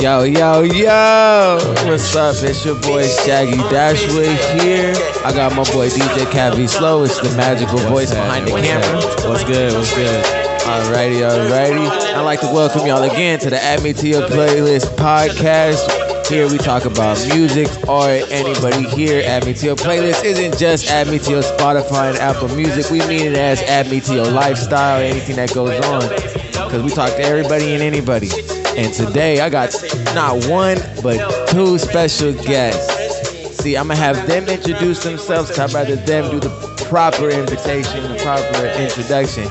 Yo, yo, yo! What's up? It's your boy Shaggy Dashwood here. I got my boy DJ Cavi Slow. It's the magical voice behind the camera. What's good? What's good? Alrighty, alrighty. I'd like to welcome y'all again to the Add Me to Your Playlist podcast. Here we talk about music, art, anybody here. Add Me to Your Playlist isn't just Add Me to Your Spotify and Apple Music. We mean it as Add Me to Your lifestyle, anything that goes on. Because we talk to everybody and anybody. And today I got not one, but two special guests. See, I'm going to have them introduce themselves. I'd rather them do the proper invitation, the proper introduction.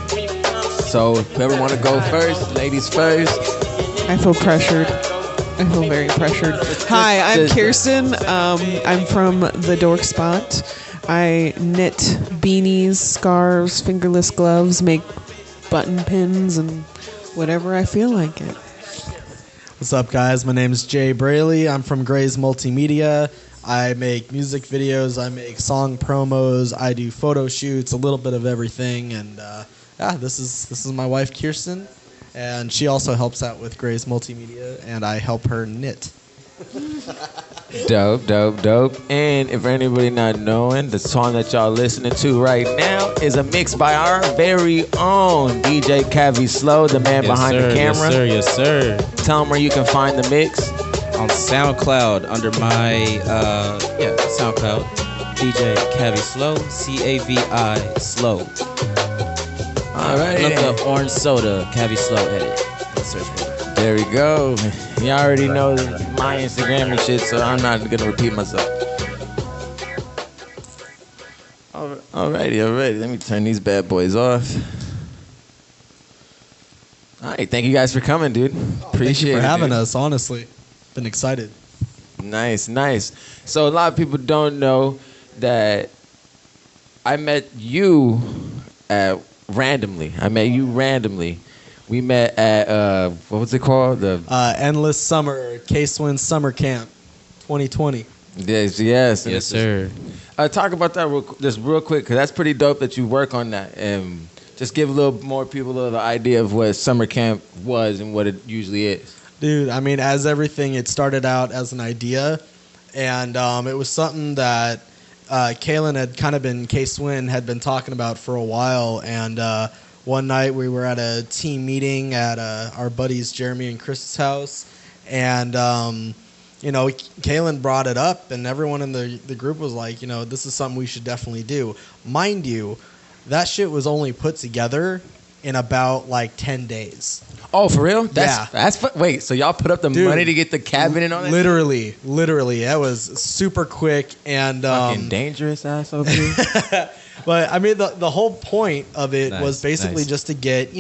So whoever want to go first, ladies first. I feel pressured. I feel very pressured. Hi, I'm Kierstyn. I'm from The Dork Spot. I knit beanies, scarves, fingerless gloves, make button pins, and whatever I feel like it. What's up, guys? My name is Jay Braley. I'm from Gray's Multimedia. I make music videos. I make song promos. I do photo shoots, a little bit of everything. And this is my wife, Kierstyn, and she also helps out with Gray's Multimedia, and I help her knit. Dope, dope, dope. And if anybody not knowing, the song that y'all listening to right now is a mix by our very own DJ Cavi Slow, the man behind the camera. Yes, sir. Tell them where you can find the mix. On SoundCloud under my SoundCloud, DJ Cavi Slow, Cavi Slow. All right. Look up Orange Soda, Cavi Slow edit. Search for it. There we go. You already know my Instagram and shit, so I'm not gonna repeat myself. Alrighty. Let me turn these bad boys off. All right, thank you guys for coming, dude. Appreciate Thank you for it, having dude. us, honestly. Been excited. Nice. So a lot of people don't know that I met you randomly. We met at, what was it called? The Endless Summer, K-Swin Summer Camp 2020. Yes. Yes, sir. Talk about that real quick, because that's pretty dope that you work on that. And just give a little more people a little idea of what summer camp was and what it usually is. Dude, I mean, as everything, it started out as an idea, and it was something that Kaylin had kind of been, K-Swin had been talking about for a while, and one night we were at a team meeting at our buddies Jeremy and Chris's house, and Kaylin brought it up, and everyone in the group was like, this is something we should definitely do. Mind you, that shit was only put together in about like 10 days. Oh, for real? Yeah. Wait, so y'all put up the money to get the cabin and all that? Literally. That was super quick and fucking dangerous ass over here. But I mean, the whole point of it was basically just to get,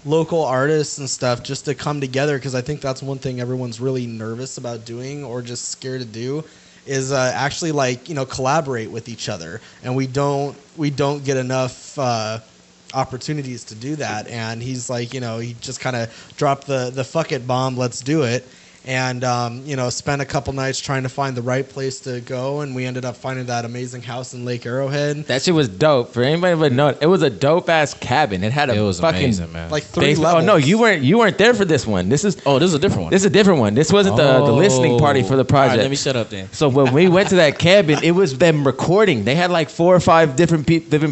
local artists and stuff just to come together, because I think that's one thing everyone's really nervous about doing or just scared to do is actually collaborate with each other, and we don't get enough opportunities to do that. And he's like, he just kind of dropped the fuck it bomb, let's do it. And, spent a couple nights trying to find the right place to go. And we ended up finding that amazing house in Lake Arrowhead. That shit was dope. For anybody that would know, it was a dope-ass cabin. It had a fucking... amazing, man. Like 3 levels. Oh, no, you weren't there for this one. This is a different one. This is a different one. This wasn't the listening party for the project. All right, let me shut up then. So when we went to that cabin, it was them recording. They had like 4 or 5 different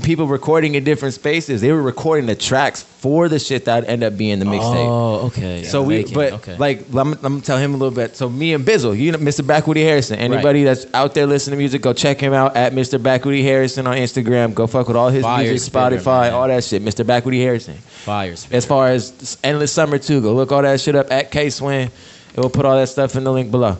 people recording in different spaces. They were recording the tracks for the shit that would end up being the mixtape. Oh, okay. So I'm gonna tell him a little bit. So me and Bizzle, Mr. Backwoody Harrison. Anybody that's out there listening to music, go check him out at Mr. Backwoody Harrison on Instagram. Go fuck with all his music, Spotify, all that shit. Mr. Backwoody Harrison. Fire spitter. As far as Endless Summer too, go look all that shit up at K-Swin. It will put all that stuff in the link below.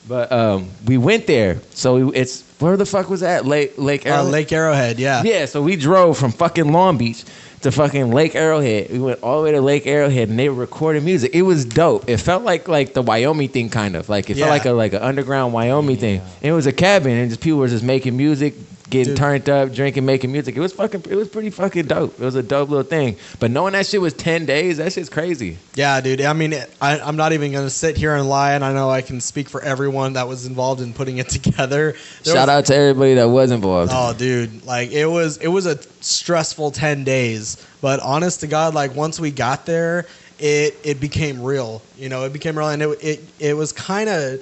But we went there. So it's, where the fuck was that? Lake Arrowhead? Lake Arrowhead, yeah. Yeah, so we drove from fucking Long Beach to fucking Lake Arrowhead. We went all the way to Lake Arrowhead, and they were recording music. It was dope. It felt like the Wyoming thing, kind of. Like, it felt like an underground Wyoming thing. And it was a cabin, and just people were just making music, getting turned up, drinking, making music. It was pretty fucking dope. It was a dope little thing. But knowing that shit was 10 days, that shit's crazy. Yeah, dude. I mean, I'm not even going to sit here and lie, and I know I can speak for everyone that was involved in putting it together. Shout out to everybody that was involved. Oh, dude. Like, it was a stressful 10 days. But honest to God, like, once we got there, it became real. It became real, and it was kind of,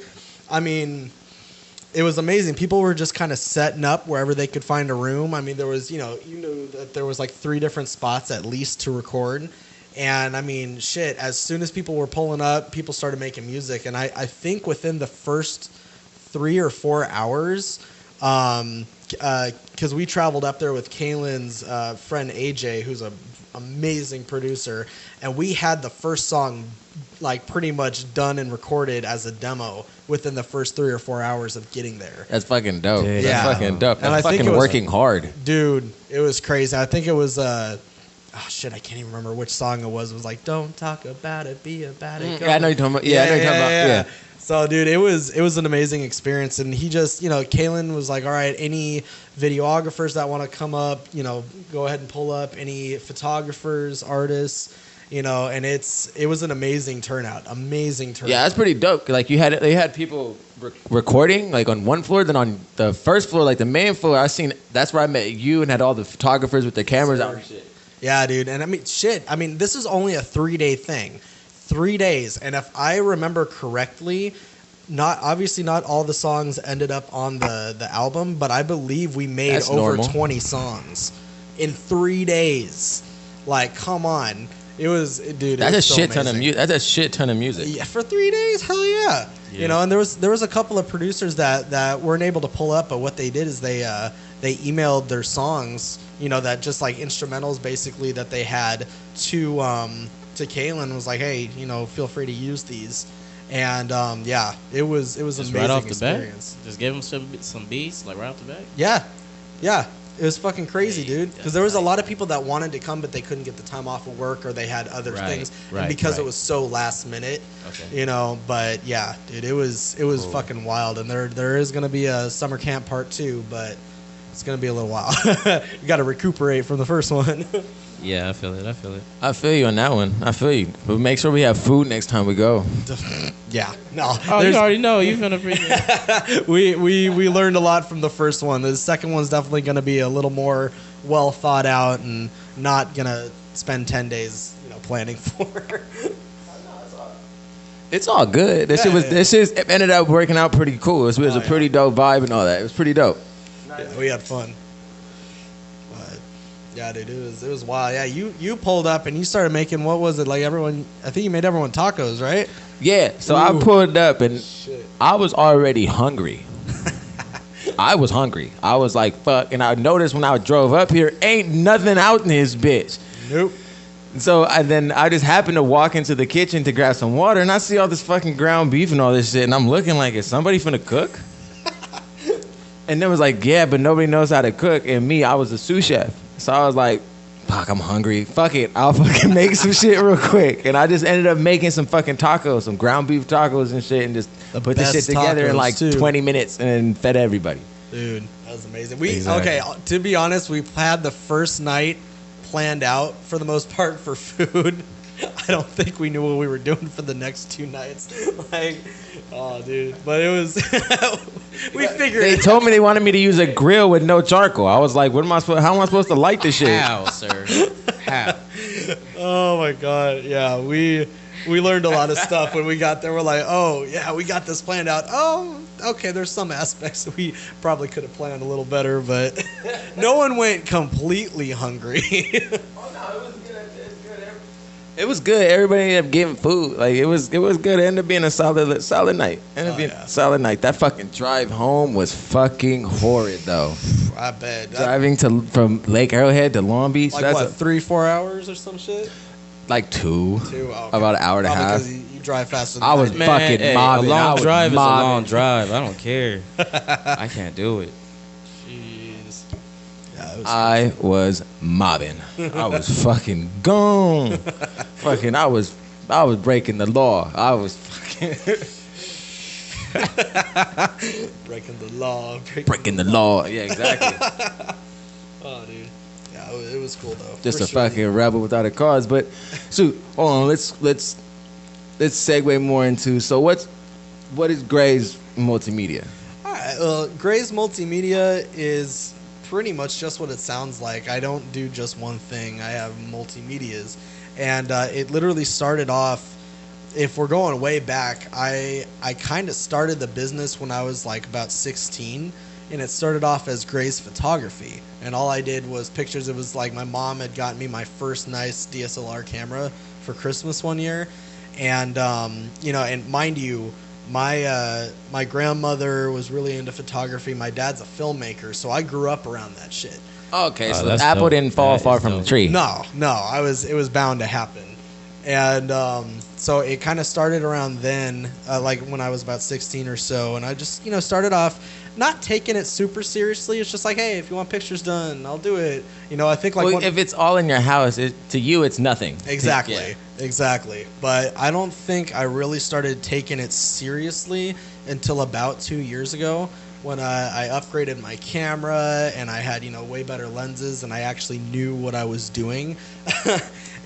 I mean, it was amazing. People were just kind of setting up wherever they could find a room. I mean, there was, you knew that there was like 3 different spots at least to record. And I mean, shit, as soon as people were pulling up, people started making music. And I think within the first 3 or 4 hours, because we traveled up there with Kaylin's friend AJ, who's an amazing producer. And we had the first song like pretty much done and recorded as a demo within the first 3 or 4 hours of getting there. That's fucking dope. Dude. That's fucking dope. And That's I think fucking it was, working hard. Dude, it was crazy. I think it was oh shit, I can't even remember which song it was. It was like, don't talk about it, be about it. Yeah, I know you're talking about. Yeah, I know you're talking about. Yeah. So, dude, it was an amazing experience, and he just, Kaylin was like, all right, any videographers that want to come up, go ahead and pull up. Any photographers, artists, and it was an amazing turnout. Yeah, that's pretty dope. Like they had people recording like on one floor, then on the first floor, like the main floor, that's where I met you and had all the photographers with their cameras out and shit. Yeah, dude. And I mean, shit. I mean, this is only a 3-day thing. 3 days. And if I remember correctly, not all the songs ended up on the album, but I believe we made That's over normal. 20 songs in 3 days. Like, come on. It was, dude. That's it was a shit ton of music. That's a shit ton of music. Yeah, for 3 days, hell yeah. And there was a couple of producers that weren't able to pull up, but what they did is they emailed their songs, that just like instrumentals basically that they had to Kaylin, was like, hey, feel free to use these. And yeah, it was just amazing right off the experience. bat. Just give them some beats like right off the bat. Yeah. It was fucking crazy, dude. Because there was a lot of people that wanted to come, but they couldn't get the time off of work, or they had other things. And because it was so last minute, But yeah, dude, it was fucking wild. And there is gonna be a summer camp part 2, but it's gonna be a little while. You got to recuperate from the first one. Yeah, I feel it. I feel you on that one. I feel you. But make sure we have food next time we go. Yeah, no. Oh, you already know. You've been a freaking. we learned a lot from the first one. The second one's definitely going to be a little more well thought out and not going to spend 10 days, planning for. It's all good. This shit ended up working out pretty cool. It was a pretty dope vibe and all that. It was pretty dope. Yeah, we had fun. Yeah, dude, it was wild. Yeah, you pulled up and you started making, what was it, like everyone, I think you made everyone tacos, right? Yeah, so I pulled up and I was already hungry. I was hungry. I was like, fuck. And I noticed when I drove up here, ain't nothing out in this bitch. Nope. So I just happened to walk into the kitchen to grab some water, and I see all this fucking ground beef and all this shit, and I'm looking like, is somebody finna cook? And they was like, yeah, but nobody knows how to cook. And me, I was a sous chef. So I was like, fuck, I'm hungry. Fuck it. I'll fucking make some shit real quick. And I just ended up making some fucking tacos, some ground beef tacos and shit, and just put this shit together in like 20 minutes and fed everybody. Dude, that was amazing. Okay, to be honest, we had the first night planned out for the most part for food. I don't think we knew what we were doing for the next 2 nights. Like, oh, dude. But it was, we figured They told me they wanted me to use a grill with no charcoal. I was like, how am I supposed to light this shit? How, sir? How? Oh, my God. Yeah, we learned a lot of stuff when we got there. We're like, oh, yeah, we got this planned out. Oh, okay, there's some aspects we probably could have planned a little better, but no one went completely hungry. It was good. Everybody ended up getting food. Like it was good. It ended up being a solid night. Solid night. That fucking drive home was fucking horrid though. I bet. Driving from Lake Arrowhead to Long Beach. Like what, 3-4 hours or some shit? Like 2. 2. Oh, okay. About an hour and a half. Because you drive faster than I was fucking mobbing. A long drive is a long drive. I don't care. I can't do it. Jeez. I was mobbing. I was fucking gone. Fucking, I was breaking the law. I was fucking breaking the law. Breaking the law. Yeah, exactly. Oh, dude. Yeah, it was cool though. Just a fucking rebel without a cause. But so, hold on. Let's segue more into. So what is Gray's multimedia? All right. Well, Gray's multimedia is pretty much just what it sounds like. I don't do just one thing. I have multimedias. And it literally started off, if we're going way back, I kind of started the business when I was like about 16. And it started off as Gray's Photography. And all I did was pictures. It was like my mom had gotten me my first nice DSLR camera for Christmas one year. And, you know, and mind you, my grandmother was really into photography. My dad's a filmmaker, so I grew up around that shit. Okay, so the apple didn't fall far from the tree. No, it was bound to happen. And so it kind of started around then, like when I was about 16 or so. And I just, you know, started off not taking it super seriously. It's just like, hey, if you want pictures done, I'll do it. You know, I think like... Well, if it's all in your house, to you, it's nothing. Exactly. Yeah. Exactly. But I don't think I really started taking it seriously until about 2 years ago when I upgraded my camera and I had, you know, way better lenses and I actually knew what I was doing.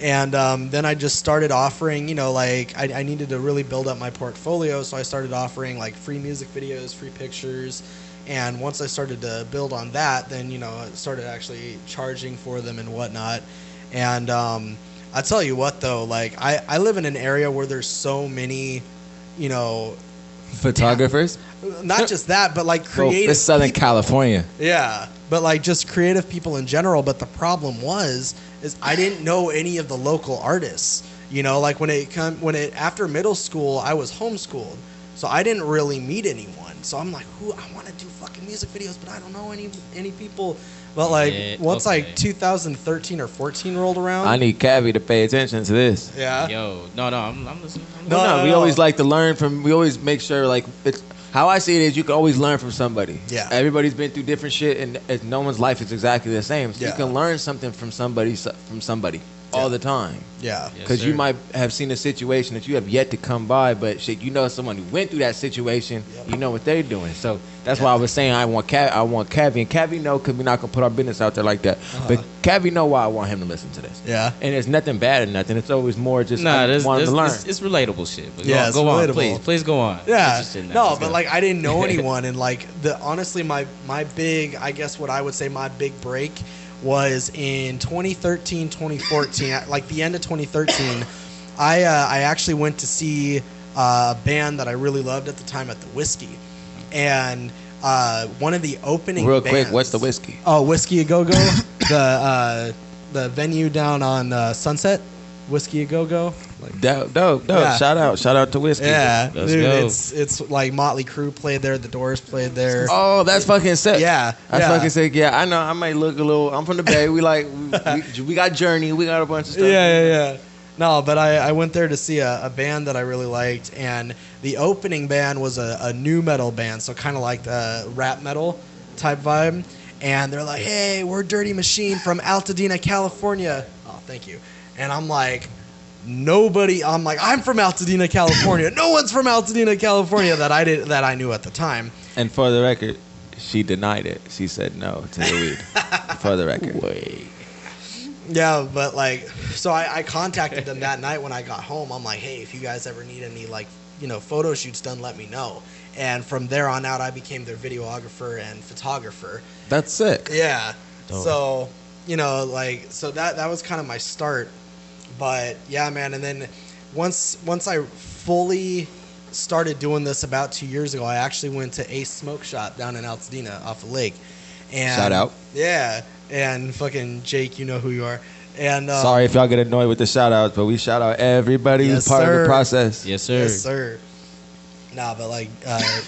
And then I just started offering, you know, like I needed to really build up my portfolio. So I started offering like free music videos, free pictures. And once I started to build on that, then, you know, I started actually charging for them and whatnot. And I tell you what, though, like I live in an area where there's so many, you know, photographers. Not just that, but like creative. Well, it's Southern people. California. Yeah, but like just creative people in general. But the problem is I didn't know any of the local artists. You know, like after middle school, I was homeschooled, so I didn't really meet anyone. So I'm like, I want to do fucking music videos, but I don't know any people. But like once like 2013 or 14 rolled around, I need Cavi to pay attention to this. Yeah. Yo, no, I'm listening. No, we always like to learn from. We always make sure like it's. How I see it is you can always learn from somebody. Yeah. Everybody's been through different shit, and no one's life is exactly the same. So you can learn something from somebody all the time. Yeah. Because you might have seen a situation that you have yet to come by, but shit, you know someone who went through that situation. You know what they're doing. So that's why I was saying I want Cavi, and Cavi know because we're not gonna put our business out there like that. But Cavi know why I want him to listen to this. Yeah. And it's nothing bad or nothing. It's always more just wanting to learn. It's relatable shit. But yeah, go on, relatable. please go on. Yeah. No, but like I didn't know anyone, and like honestly, my big, I guess what I would say my big break was in 2013, 2014, like the end of 2013. I actually went to see a band that I really loved at the time at the Whiskey, and one of the opening Real bands, quick, what's the Whiskey? Oh, Whiskey A Go Go, the venue down on Sunset, Whiskey A Go Go. Like, dope. Yeah. Shout out to Whiskey. Yeah, Let's dude, go. it's like Motley Crue played there, the Doors played there. Oh, that's fucking sick. Yeah, that's fucking sick. Yeah, I know. I might look a little. I'm from the Bay. We got Journey. We got a bunch of stuff. Yeah. No, but I went there to see a band that I really liked, and the opening band was a new metal band, so kind of like the rap metal type vibe. And they're like, "Hey, we're Dirty Machine from Altadena, California." Oh, thank you. And I'm like, I'm from Altadena, California. No one's from Altadena, California that I knew at the time. And for the record, she denied it. She said no to the weed. For the record. Wait. Yeah, but like, so I contacted them that night when I got home. I'm like, hey, if you guys ever need any like, you know, photo shoots done, let me know. And from there on out, I became their videographer and photographer. That's sick. Yeah. Dope. So, you know, like, so that was kind of my start. But yeah, man. And then once I fully started doing this about 2 years ago, I actually went to Ace Smoke Shop down in Altadena off the lake. And shout out. Yeah. And fucking Jake, you know who you are. And sorry if y'all get annoyed with the shout outs, but we shout out everybody who's part of the process. Yes, sir. Yes, sir. Nah, but like,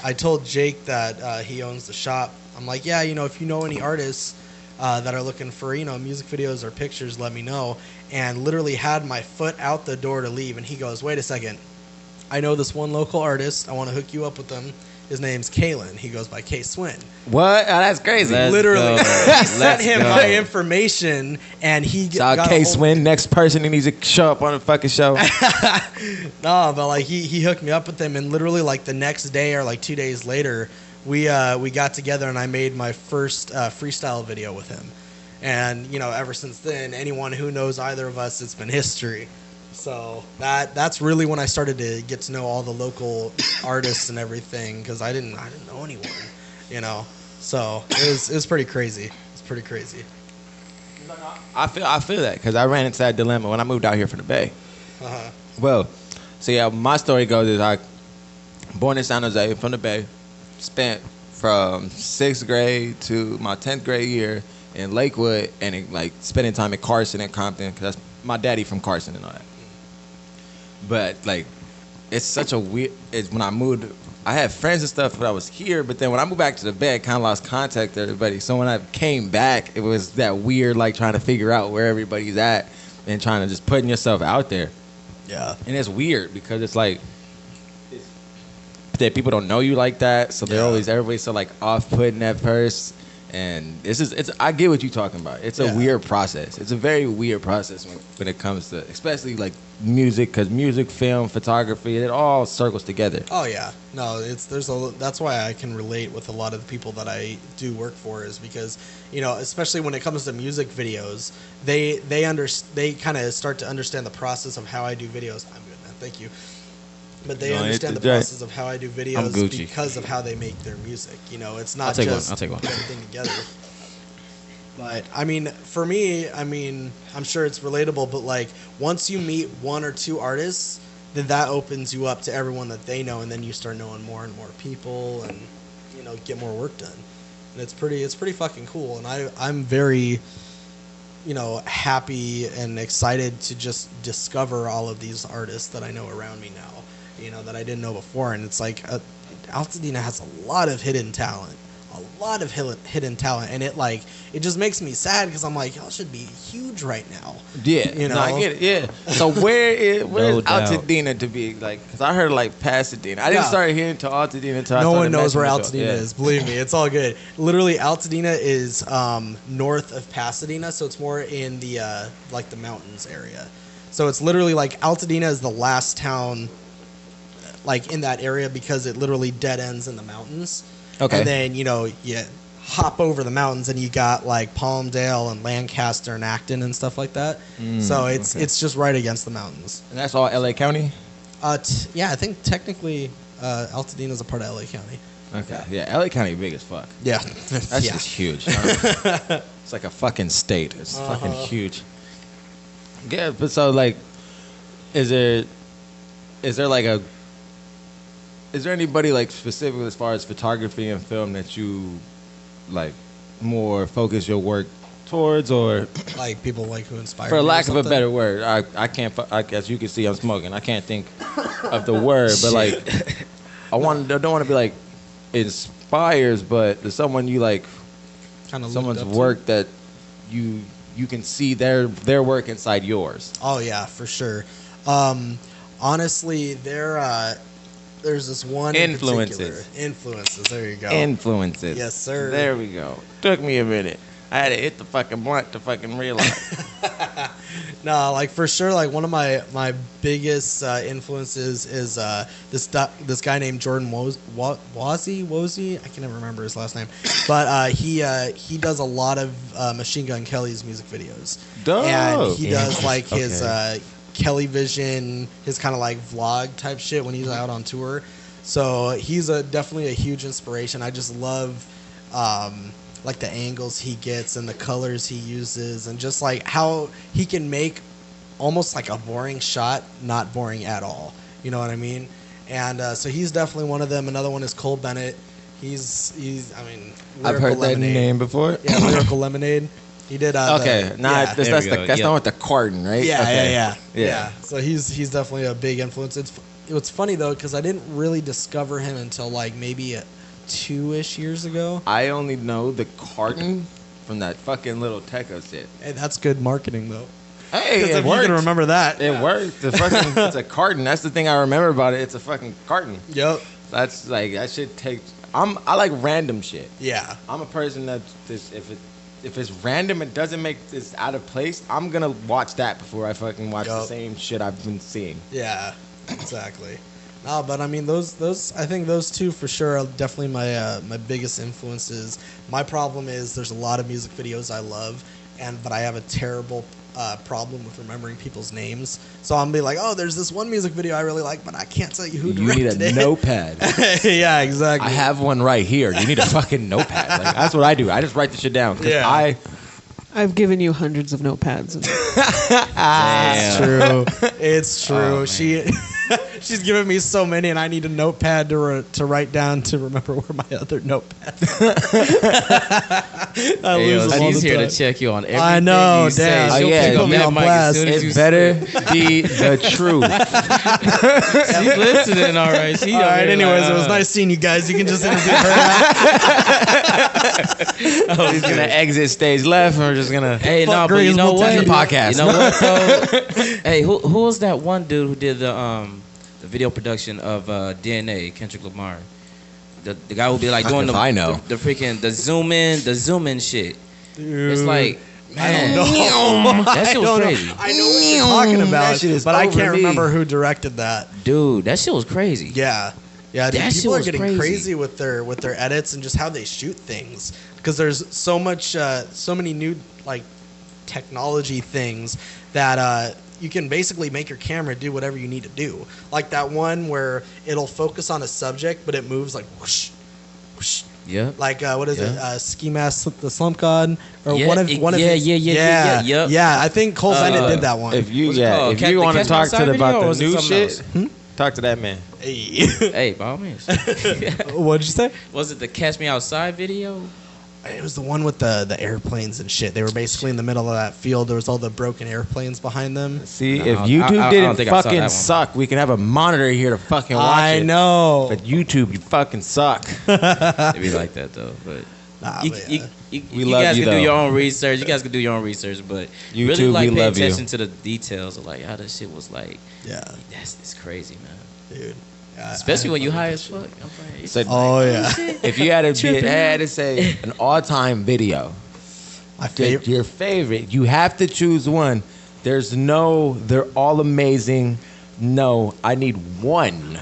I told Jake that he owns the shop. I'm like, yeah, you know, if you know any artists that are looking for, you know, music videos or pictures, let me know. And literally had my foot out the door to leave, and he goes, wait a second. I know this one local artist. I want to hook you up with them. His name's Kalen. He goes by K Swin. What? Oh, that's crazy. Literally. He sent him my information, and he got K Swin. Next person, he needs to show up on the fucking show. No, but like he hooked me up with them, and literally like the next day or like 2 days later, we got together, and I made my first freestyle video with him. And you know, ever since then, anyone who knows either of us, it's been history. So that's really when I started to get to know all the local artists and everything, because I didn't know anyone, you know. So it was pretty crazy. It's pretty crazy. I feel that because I ran into that dilemma when I moved out here from the Bay. Uh-huh. Well, so yeah, my story goes is I born in San Jose from the Bay, spent from 6th grade to my 10th grade year in Lakewood, and spending time in Carson and Compton because that's my daddy from Carson and all that. But like, it's such a weird. It's when I moved. I had friends and stuff when I was here, but then when I moved back to the Bay, I kind of lost contact with everybody. So when I came back, it was that weird, like trying to figure out where everybody's at and trying to just putting yourself out there. Yeah. And it's weird because it's like that people don't know you like that, so everybody's so like off-putting at first. And I get what you're talking about. It's a weird process. It's a very weird process when it comes to, especially like music, because music, film, photography, it all circles together. Oh yeah, no, that's why I can relate with a lot of the people that I do work for, is because, you know, especially when it comes to music videos, they kind of start to understand the process of how I do videos. I'm good, man. Thank you. But they understand the process of how I do videos because of how they make their music. You know, it's not just I'll take one. put everything together. But I mean, for me, I'm sure it's relatable, but like once you meet one or two artists, then that opens you up to everyone that they know, and then you start knowing more and more people, and you know, get more work done. And it's pretty fucking cool. And I'm very, you know, happy and excited to just discover all of these artists that I know around me now, you know, that I didn't know before. And it's like Altadena has a lot of hidden talent, and it just makes me sad because I'm like, y'all should be huge right now. Yeah, you know, no, I get it. Yeah. So where's No doubt. Altadena to be like? Because I heard like Pasadena. I didn't start hearing to Altadena until no I one knows where Altadena Altadena is. Believe me, it's all good. Literally, Altadena is north of Pasadena, so it's more in the like the mountains area. So it's literally like Altadena is the last town like in that area because it literally dead ends in the mountains. Okay. And then, you know, you hop over the mountains and you got like Palmdale and Lancaster and Acton and stuff like that. So it's just right against the mountains. And that's all LA County? Yeah, I think technically Altadena is a part of LA County. Okay. Yeah, LA County big as fuck. Yeah. That's just huge. It's like a fucking state. It's fucking huge. Yeah, but so like, is there anybody like specifically as far as photography and film that you like more focus your work towards, or like people like who inspire for you or lack of a something? better word, I can't, as you can see I'm smoking, I can't think of the word, but like I don't want to be like inspires, but there's someone you like, Kinda looked someone's up to? work that you can see their work inside yours. Oh yeah, for sure. Honestly, there's this one Influences. Influences. There you go. Influences. Yes, sir. There we go. Took me a minute. I had to hit the fucking blunt to fucking realize. No, like for sure, like one of my biggest influences is this guy named Jordan Wozy. I can never remember his last name, but he does a lot of Machine Gun Kelly's music videos. Dope. And he does like his Kelly Vision, his kind of like vlog type shit when he's out on tour. So he's definitely a huge inspiration. I just love like the angles he gets and the colors he uses, and just like how he can make almost like a boring shot not boring at all. You know what I mean? And so he's definitely one of them. Another one is Cole Bennett. He's I mean, I've heard that name before. Yeah, Lyrical Lemonade. He did. Okay, that's There we go. not with the carton, right? Yeah, Okay. yeah. So he's definitely a big influence. It's funny though because I didn't really discover him until like maybe 2-ish years ago. I only know the carton from that fucking little Techo shit. Hey, that's good marketing though. Hey, it if you worked. can remember that. It worked. It's a carton. That's the thing I remember about it. It's a fucking carton. Yep. That's like that shit takes. I like random shit. Yeah. I'm a person that just if it's random, it doesn't make this out of place, I'm gonna watch that before I fucking watch the same shit I've been seeing. Yeah. Exactly. No, but I mean those I think those two for sure are definitely my biggest influences. My problem is there's a lot of music videos I love, but I have a terrible problem with remembering people's names. So I'm be like, oh, there's this one music video I really like, but I can't tell you who directed it. You need a notepad. Yeah, exactly. I have one right here. You need a fucking notepad. Like, that's what I do. I just write the shit down. Yeah. I've given you hundreds of notepads. It's true. It's true. Oh, she's given me so many, and I need a notepad to write down to remember where my other notepads are. She's here to check you on everything I know, you say. damn. She'll pick up that mic as soon as you It better be the truth. She's listening, all right. All right, anyways, it was nice seeing you guys. You can just interview her. He's going to exit stage left, and we're just going to... Hey, no, but you know what? The podcast. You know what, though? Hey, who was that one dude who did the video production of DNA, Kendrick Lamar? The guy who be like doing the freaking the zoom in shit. Dude. It's like, man, I don't know. That shit was crazy. I know what you're talking about, but I can't remember who directed that. Dude, that shit was crazy. Yeah, dude, people are getting crazy with their edits and just how they shoot things, because there's so many new like technology things that you can basically make your camera do whatever you need to do. Like that one where it'll focus on a subject, but it moves like whoosh, whoosh. Yeah. Like what is it? Ski Mask, the Slump God, or yeah, one of his. Yep. Yeah, I think Cole Bennett did that one. If you want to talk to about the new shit, talk to that man. Hey, by all means. What did you say? Was it the Catch Me Outside video? It was the one with the airplanes and shit. They were basically in the middle of that field. There was all the broken airplanes behind them. See, if YouTube didn't fucking suck, we can have a monitor here to fucking watch it. I know. But YouTube, you fucking suck. It'd be like that, though. But you guys can do your own research. You guys can do your own research, but YouTube, really like pay love attention to the details of like how this shit was like. Yeah. It's crazy, man. Dude. Especially when you high as fuck. If you had to say an all-time video, your favorite, you have to choose one. They're all amazing. No, I need one.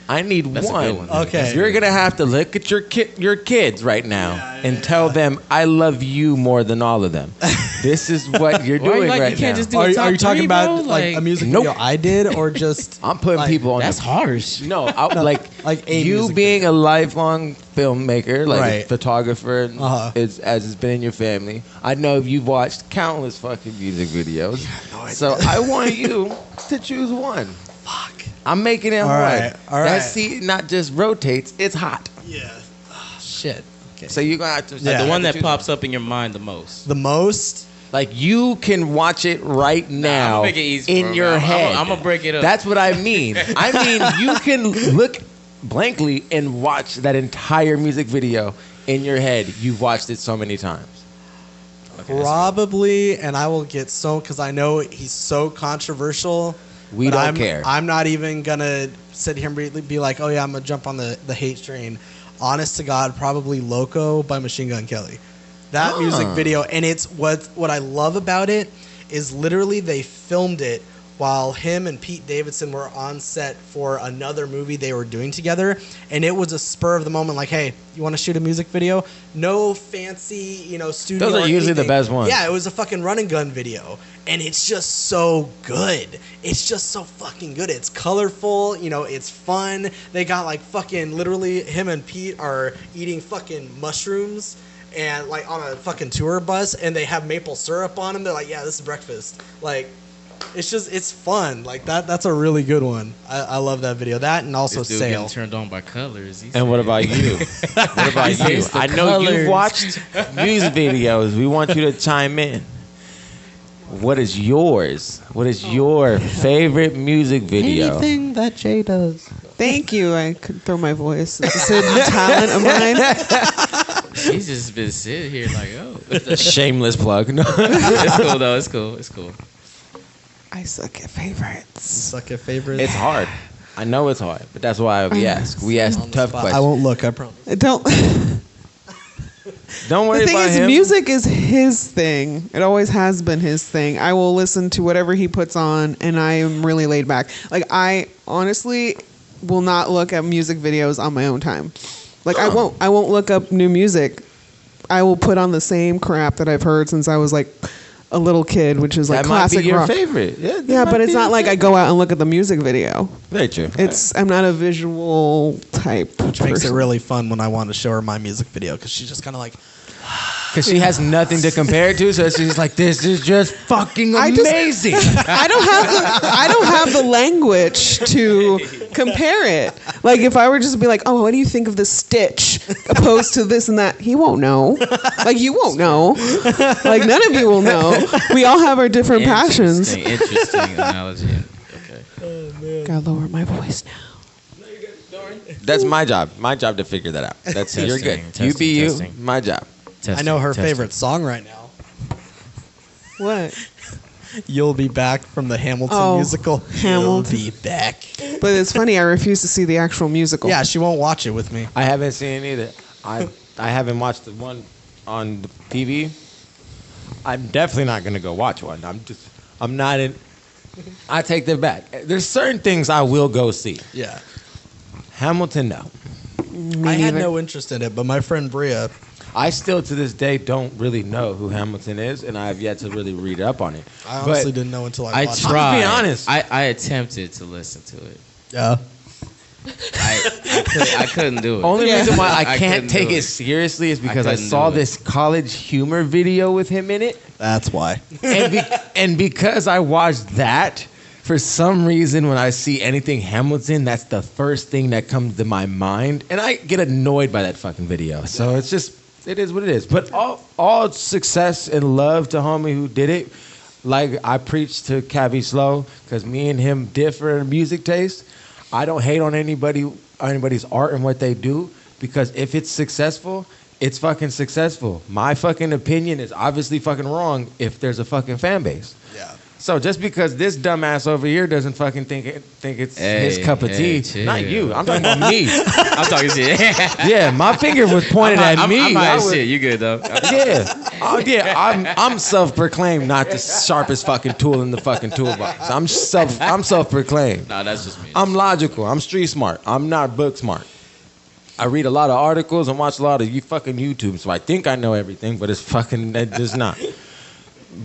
That's one. A good one. Okay. You're gonna have to look at your kids right now and tell them I love you more than all of them. This is what you're doing right you can't now. just do a top Are you talking three, about bro? like a music video I did, or just I'm putting people on. That's harsh. No, like a you music being video. a lifelong filmmaker, like a Right. photographer, as it's been in your family. I know you've watched countless fucking music videos. So I want you to choose one. Fuck. I'm making it hard. All right. That seat not just rotates; it's hot. Yeah. Oh, shit. Okay. So you're gonna have to. The one that pops up in your mind the most. The most. Like you can watch it right now make it easy in for your him. head. I'm gonna break it up. That's what I mean. I mean you can look blankly and watch that entire music video in your head. You've watched it so many times. Okay, Probably, and I will get because I know he's so controversial. We don't care. I'm not even gonna sit here and be like, oh yeah, I'm gonna jump on the hate train. Honest to God, probably "Loco" by Machine Gun Kelly. That music video, and it's what I love about it is literally they filmed it while him and Pete Davidson were on set for another movie they were doing together, and it was a spur of the moment, like, hey, you want to shoot a music video? No fancy, studio. Those are usually the best ones. Yeah, it was a fucking run and gun video, and it's just so good. It's just so fucking good. It's colorful, it's fun. They got like fucking literally him and Pete are eating fucking mushrooms and like on a fucking tour bus, and they have maple syrup on them. They're like, yeah, this is breakfast. Like, it's fun. Like that's a really good one. I love that video. That and also this dude Sail. getting turned on by colors. And what about you? What about you? I know you've watched music videos. We want you to chime in. What is yours? What is your favorite music video? Anything that Jay does. Thank you. I could throw my voice. It's a hidden talent of mine. He's just been sitting here like, oh. Shameless plug. No. It's cool though. It's cool. I suck at favorites. Suck at favorites. It's hard. I know it's hard, but that's why we ask. We ask tough questions. I won't look. I promise. Don't worry the thing about is, him. music is his thing. It always has been his thing. I will listen to whatever he puts on, and I am really laid back. Like, I honestly will not look at music videos on my own time. Like, I won't look up new music. I will put on the same crap that I've heard since I was like a little kid, which is like that might classic be your rock. favorite. Yeah, but it's not like I go out and look at the music video. Very true. I'm not a visual type. Which makes it really fun when I want to show her my music video because she's just kind of like, because she has nothing to compare it to, so she's like, "This is just fucking amazing." I don't have the language to compare it. Like if I were just to be like, "Oh, what do you think of this stitch?" opposed to this and that, he won't know. Like you won't know. Like none of you will know. We all have our different passions. Interesting analogy. Okay. oh man. Gotta lower my voice now. That's my job. My job to figure that out. That's you're good. Testing, You be you. testing. My job. I know her favorite song right now. What? You'll Be Back from the Hamilton Oh, musical. Hamilton. You'll be back. But it's funny. I refuse to see the actual musical. Yeah, she won't watch it with me. I haven't seen it either. I haven't watched the one on the TV. I'm definitely not gonna go watch one. I'm not in. I take that back. There's certain things I will go see. Yeah. Hamilton, no. Me I had neither. no interest in it, but my friend Bria, I still to this day don't really know who Hamilton is, and I have yet to really read up on it. I honestly But didn't know until I I watched tried. being honest. I attempted to listen to it. it. Yeah. I couldn't do it. Only reason why I I can't couldn't take do it it. seriously is because I couldn't saw do it. this college humor video with him in it, That's why. and because I watched that. For some reason, when I see anything Hamilton, that's the first thing that comes to my mind. And I get annoyed by that fucking video. So it's just, it is what it is. But all success and love to homie who did it. Like I preach to Cavi Slow, because me and him differ in music taste. I don't hate on anybody's art and what they do, because if it's successful, it's fucking successful. My fucking opinion is obviously fucking wrong if there's a fucking fan base. Yeah. So just because this dumbass over here doesn't fucking think it's his cup of tea, chill. not you. I'm talking about me. I'm talking shit. Yeah, my finger was pointed at me. I'm I not was- shit. You good though? Yeah, oh yeah. I'm self-proclaimed not the sharpest fucking tool in the fucking toolbox. I'm self-proclaimed. Nah, that's just me. I'm logical. I'm street smart. I'm not book smart. I read a lot of articles and watch a lot of fucking YouTube, so I think I know everything, but it's just not.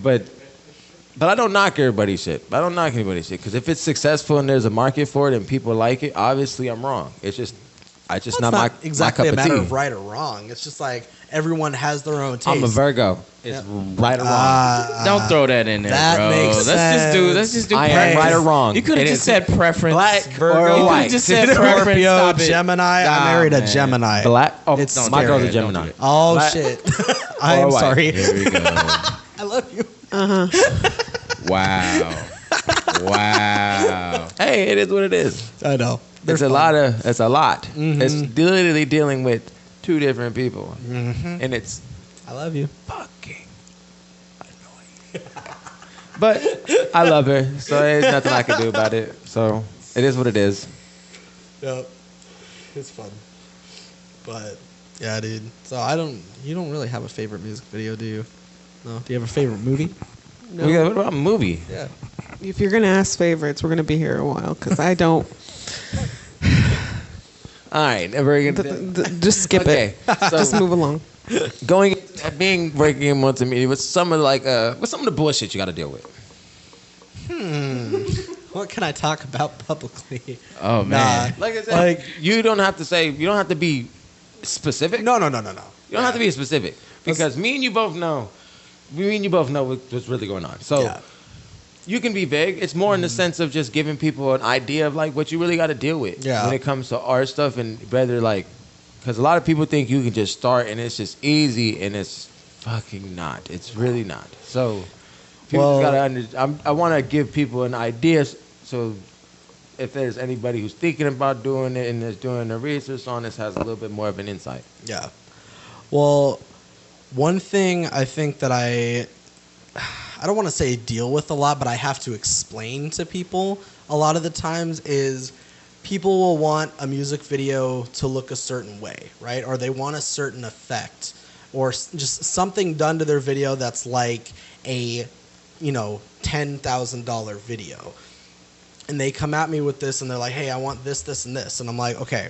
But I don't knock everybody's shit. I don't knock anybody's shit, because if it's successful and there's a market for it and people like it, obviously I'm wrong. It's just not my exactly my a cup matter of tea. of right or wrong. It's just like everyone has their own taste. I'm a Virgo. It's right or wrong. Don't throw that in there, that bro. makes Let's just do I am preference. right or wrong. You could have It just is said preference. black Virgo. or You could white. have just said preference. Scorpio, Stop it. Gemini. Nah, I married a man. Gemini. Black. Oh, It's my girl's a scary. Gemini. Don't Oh Black shit! I am or white. sorry. Here we go. I love you. Wow. Wow. Hey, it is what it is. I know. It's a lot. It's literally dealing with two different people, and it's I love you. fucking annoying. But I love her, so there's nothing I can do about it. So it is what it is. Yep. It's fun. But yeah, dude. So you don't really have a favorite music video, do you? No. Do you have a favorite movie? No. What about a movie? Yeah. If you're gonna ask favorites, we're gonna be here a while because I don't. All right, we're gonna Just skip Okay, it. so- Just move along. being working in multimedia. What's some of the bullshit you got to deal with? What can I talk about publicly? Oh man. Like I said, you don't have to be specific. No. You don't have to be specific, because me and you both know what's really going on. So Yeah. you can be vague. It's more in the sense of just giving people an idea of like what you really got to deal with when it comes to art stuff, and whether because a lot of people think you can just start and it's just easy, and it's fucking not. It's really not. So people just gotta I want to give people an idea, so if there's anybody who's thinking about doing it and is doing the research on this, has a little bit more of an insight. Yeah. Well, one thing I think that I don't want to say deal with a lot, but I have to explain to people a lot of the times is people will want a music video to look a certain way, right? Or they want a certain effect, or just something done to their video that's like a, $10,000 video. And they come at me with this and they're like, hey, I want this, this, and this. And I'm like, okay,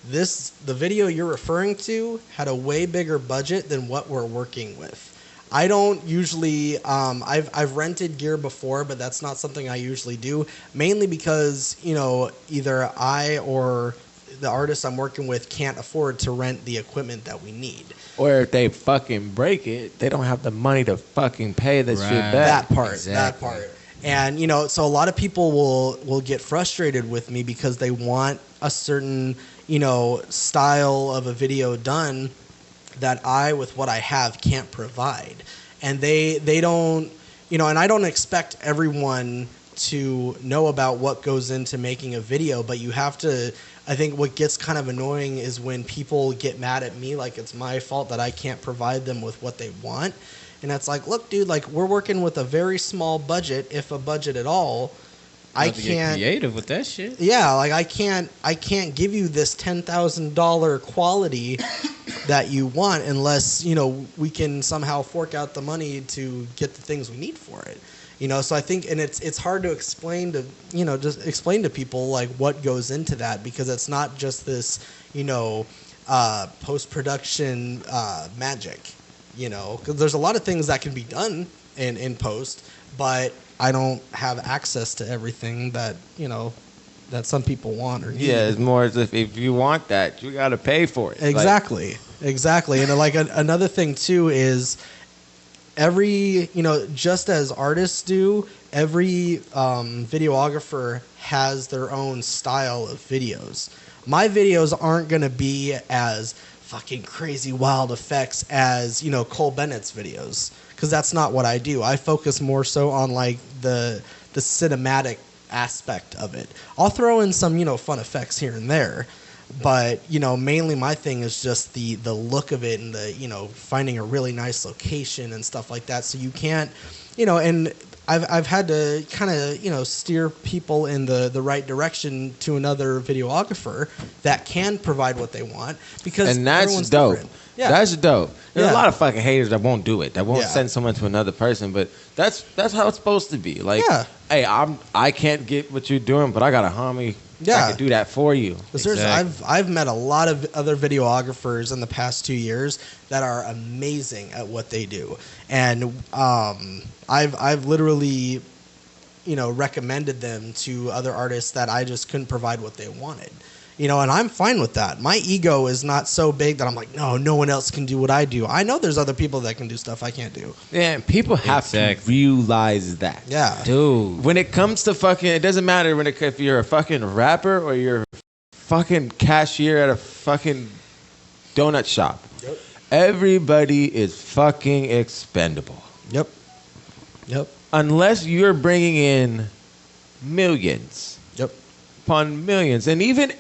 the video you're referring to had a way bigger budget than what we're working with. I don't usually. I've rented gear before, but that's not something I usually do. Mainly because either I or the artist I'm working with can't afford to rent the equipment that we need. Or if they fucking break it, they don't have the money to fucking pay the shit back. That part. And so a lot of people will get frustrated with me because they want a certain style of a video done that I, with what I have, can't provide. And they don't, and I don't expect everyone to know about what goes into making a video, but you have to. I think what gets kind of annoying is when people get mad at me like it's my fault that I can't provide them with what they want. And it's like, look, dude, like we're working with a very small budget, if a budget at all. I can't get creative with that shit. Yeah, like I can't give you this $10,000 quality that you want unless we can somehow fork out the money to get the things we need for it. So I think, and it's hard to explain to just explain to people like what goes into that, because it's not just this post production magic. Because there's a lot of things that can be done in post, but I don't have access to everything that that some people want or need. Yeah, it's more as if you want that, you got to pay for it. Exactly. And like another thing too is every just as artists do, every videographer has their own style of videos. My videos aren't going to be as fucking crazy wild effects as Cole Bennett's videos, because that's not what I do. I focus more so on like the cinematic aspect of it. I'll throw in some fun effects here and there, but mainly my thing is just the look of it and the finding a really nice location and stuff like that. So you can't and I've had to kind of steer people in the right direction to another videographer that can provide what they want, because and that's everyone's dope. different. Yeah. That's dope. There's a lot of fucking haters that won't do it. That won't send someone to another person. But that's how it's supposed to be. Like, hey, I can't get what you're doing, but I got a homie that can do that for you. Exactly. I've met a lot of other videographers in the past 2 years that are amazing at what they do, and I've literally recommended them to other artists that I just couldn't provide what they wanted. And I'm fine with that. My ego is not so big that I'm like, no one else can do what I do. I know there's other people that can do stuff I can't do. Yeah, and people have to realize that. Yeah. Dude. When it comes to fucking, it doesn't matter if you're a fucking rapper or you're a fucking cashier at a fucking donut shop. Yep. Everybody is fucking expendable. Yep. Unless you're bringing in millions. Yep. Upon millions. And even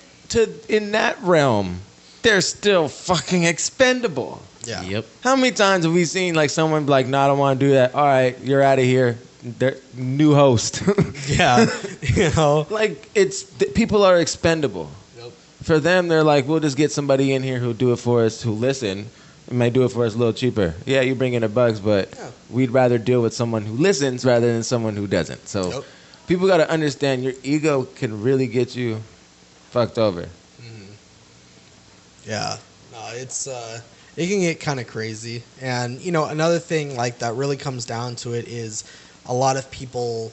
in that realm, they're still fucking expendable. Yeah. Yep. How many times have we seen like someone be like, "No, I don't want to do that. All right, you're out of here." New host. Yeah. Like people are expendable. Yep. For them, they're like, "We'll just get somebody in here who'll do it for us, who listen, and may do it for us a little cheaper." Yeah, you bring in $1, but we'd rather deal with someone who listens rather than someone who doesn't. So people got to understand your ego can really get you fucked over. Mm-hmm. Yeah. No, it's it can get kind of crazy. And another thing like that really comes down to it is a lot of people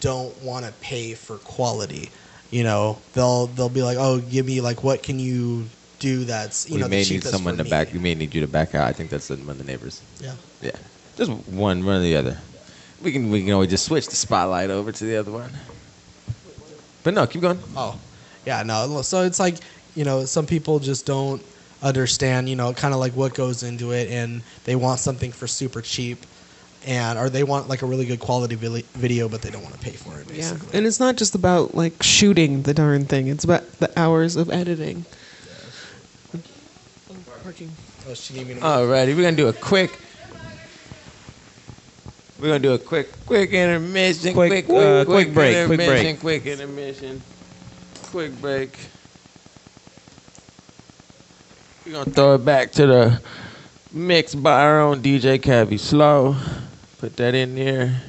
don't want to pay for quality. They'll be like, "Oh, give me like what can you do that's we the may need cheapest someone for to me?" back. We may need you to back out. I think that's one of the neighbors. Yeah. Just one or the other. We can always just switch the spotlight over to the other one. But no, keep going. Oh, yeah, no. So it's like, some people just don't understand, kind of like what goes into it, and they want something for super cheap, or they want like a really good quality video, but they don't want to pay for it, basically. Yeah, and it's not just about like shooting the darn thing; it's about the hours of editing. Parking. Oh, she didn't even. Alrighty, we're gonna do a quick. We're gonna do a quick intermission. Quick intermission. Quick break. We're gonna throw it back to the mix by our own DJ Cabby Slow. Put that in there.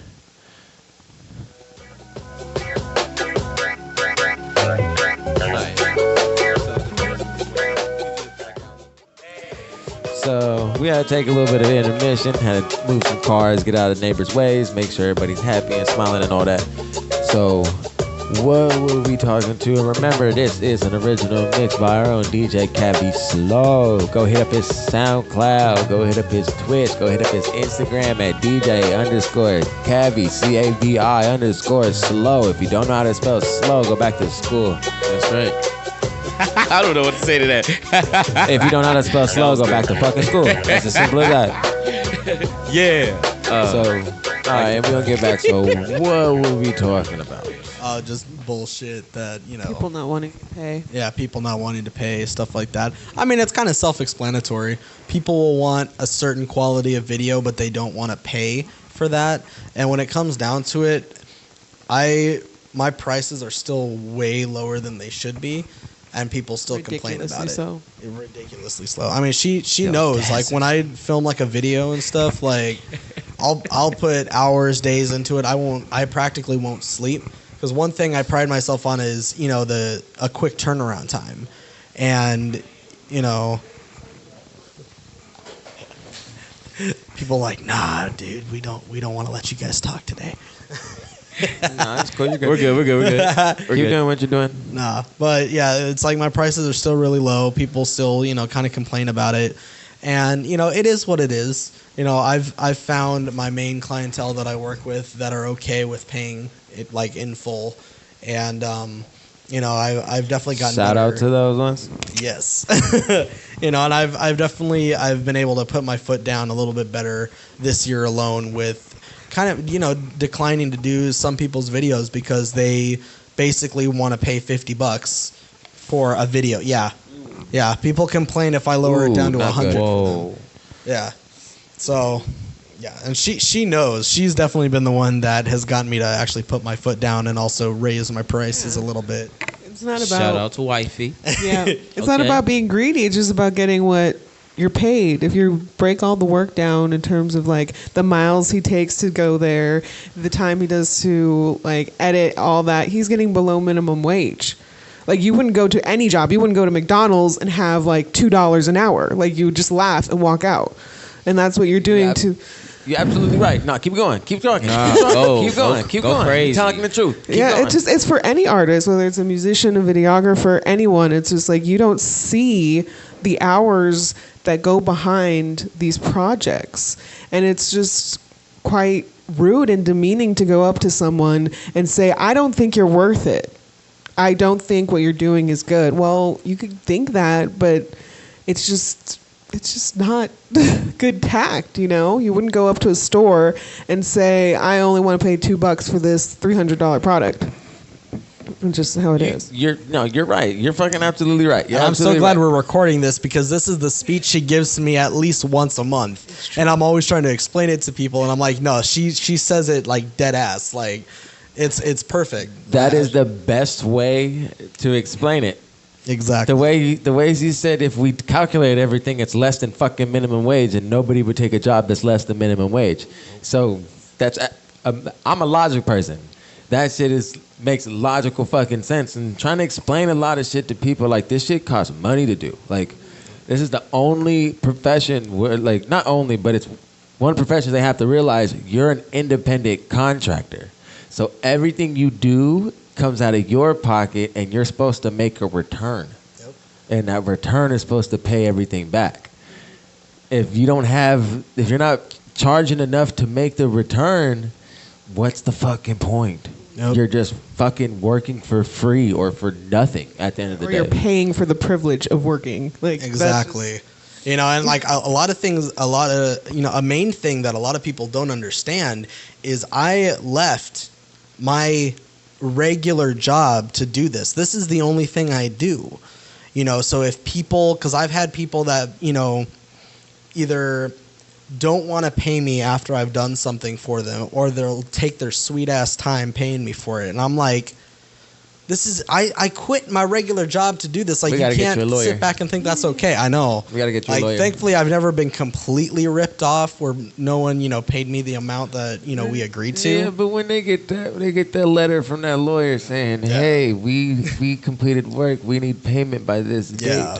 So we had to take a little bit of intermission, had to move some cars, get out of neighbors' ways, make sure everybody's happy and smiling and all that. So, what were we talking to? And remember, this is an original mix by our own DJ Cavi Slow. Go hit up his SoundCloud. Go hit up his Twitch. Go hit up his Instagram at DJ_Cavi, CAVI_Slow. If you don't know how to spell slow, go back to school. That's right. I don't know what to say to that. If you don't know how to spell slow, go back to fucking school. It's as simple as that. Yeah. So, all right, and we're going to get back. So, what were we talking about? Just bullshit that, People not wanting to pay. Yeah, people not wanting to pay, stuff like that. I mean, it's kind of self-explanatory. People will want a certain quality of video, but they don't want to pay for that. And when it comes down to it, my prices are still way lower than they should be, and people still complain about it. Ridiculously slow. I mean, she knows. Like when I film like a video and stuff, like I'll put hours, days into it. I practically won't sleep. Because one thing I pride myself on is, a quick turnaround time. And, people are like, nah, dude, we don't want to let you guys talk today. Nah, it's cool. You're good. We're good. Keep doing what you're doing. Nah, but yeah, it's like my prices are still really low. People still, kind of complain about it. And, it is what it is. I've found my main clientele that I work with that are okay with paying it like in full. And, I've definitely gotten Shout better. out to those ones. Yes. And I've been able to put my foot down a little bit better this year alone with kind of, declining to do some people's videos because they basically want to pay $50 for a video. Yeah. Yeah. People complain if I lower it down to 100. Whoa. Yeah. So, yeah, and she knows. She's definitely been the one that has gotten me to actually put my foot down and also raise my prices a little bit. It's not about Shout out to wifey. Yeah, it's not about being greedy. It's just about getting what you're paid. If you break all the work down in terms of like the miles he takes to go there, the time he does to like edit, all that, he's getting below minimum wage. Like you wouldn't go to any job. You wouldn't go to McDonald's and have like $2 an hour. Like you would just laugh and walk out. And that's what you're doing to. You're absolutely right. No, keep going. Keep talking. Keep going. Keep going. Crazy. You're telling the truth. Keep Yeah, going. it's for any artist, whether it's a musician, a videographer, anyone. It's just like you don't see the hours that go behind these projects. And it's just quite rude and demeaning to go up to someone and say, I don't think you're worth it. I don't think what you're doing is good. Well, you could think that, but it's just not good tact, You wouldn't go up to a store and say, I only want to pay $2 for this $300 product. It's just how it is. You're right. You're fucking absolutely right. I'm so glad we're recording this because this is the speech she gives to me at least once a month. And I'm always trying to explain it to people. And I'm like, no, she says it like dead ass. Like, it's perfect. That is the best way to explain it. Exactly. The way you said, if we calculate everything, it's less than fucking minimum wage, and nobody would take a job that's less than minimum wage. So I'm a logic person. That shit makes logical fucking sense. And trying to explain a lot of shit to people, like this shit costs money to do. Like this is the only profession where, like, not only, but it's one profession they have to realize you're an independent contractor. So everything you do comes out of your pocket, and you're supposed to make a return. Yep. And that return is supposed to pay everything back. If you're not charging enough to make the return, what's the fucking point? Yep. You're just fucking working for free or for nothing at the end of the day. Or you're paying for the privilege of working. Like exactly. And like a lot of things, a main thing that a lot of people don't understand is I left my regular job to do this. This is the only thing I do. So if people, because I've had people that, either don't want to pay me after I've done something for them, or they'll take their sweet ass time paying me for it. And I'm like, I quit my regular job to do this. Like, you can't sit back and think that's okay. I know. We got to get you a lawyer. Thankfully, I've never been completely ripped off where no one, paid me the amount that, we agreed to. Yeah, but when they get that letter from that lawyer saying, hey, we completed work, we need payment by this date.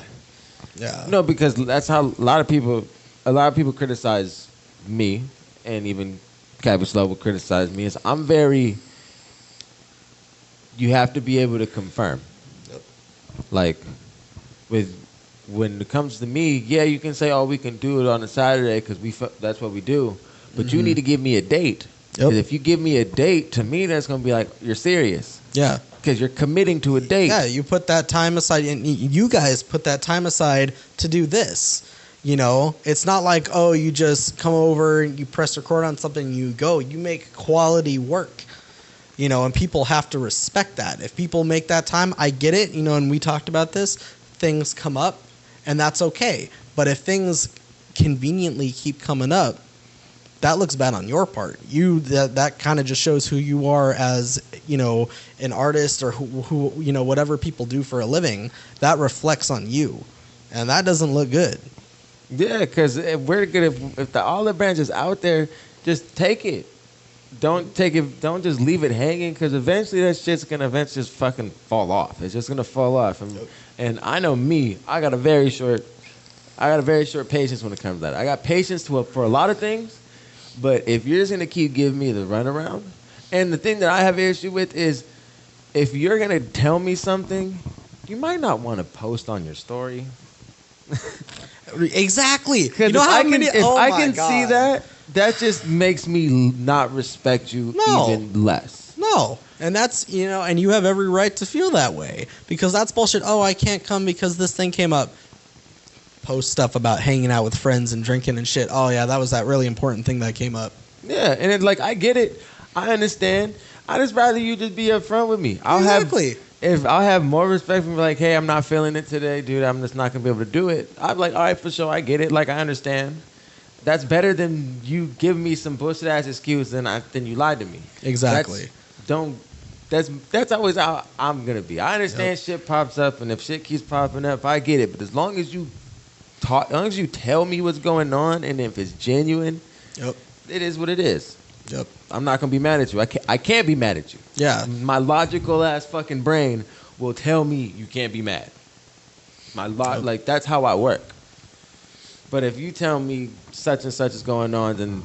Yeah. No, because that's how a lot of people, a lot of people criticize me, and even Cabbage Love will criticize me, is I'm very, you have to be able to confirm. Yep. Like, when it comes to me, yeah, you can say, oh, we can do it on a Saturday because that's what we do. But you need to give me a date. Because if you give me a date, to me, that's going to be like, you're serious. Yeah. Because you're committing to a date. Yeah, you put that time aside, and you guys put that time aside to do this. You know, it's not like, oh, you just come over, you press record on something, and you go. You make quality work, you know, and people have to respect that. If people make that time, I get it, you know, and we talked about this, things come up, and that's okay. But if things conveniently keep coming up, that looks bad on your part. That kind of just shows who you are as, you know, an artist, or who you know, whatever people do for a living. That reflects on you, and that doesn't look good. Yeah, because we're good. If the olive branch is out there, just take it. Don't take it. Don't just leave it hanging, because eventually that shit's gonna eventually just fucking fall off. It's just gonna fall off. And I know me. I got a very short patience when it comes to that. I got patience for a lot of things. But if you're just going to keep giving me the runaround, and the thing that I have an issue with is, if you're going to tell me something, you might not want to post on your story. Exactly. You know if I can see that just makes me not respect you even less. No. And that's, you know, and you have every right to feel that way, because that's bullshit. Oh, I can't come because this thing came up. Post stuff about hanging out with friends and drinking and shit. Oh yeah, that was that really important thing that came up. Yeah, and it's like, I get it. I understand. I just rather you just be upfront with me. I'll have more respect from like, hey, I'm not feeling it today, dude. I'm just not gonna be able to do it. I'm like, all right, for sure, I get it. Like, I understand. That's better than you give me some bullshit ass excuse and then you lied to me. Exactly. That's always how I'm gonna be. I understand shit pops up, and if shit keeps popping up, I get it. But as long as you tell me what's going on, and if it's genuine, it is what it is. Yep. I'm not gonna be mad at you. I can't be mad at you. Yeah. My logical ass fucking brain will tell me you can't be mad. Like, that's how I work. But if you tell me such and such is going on, then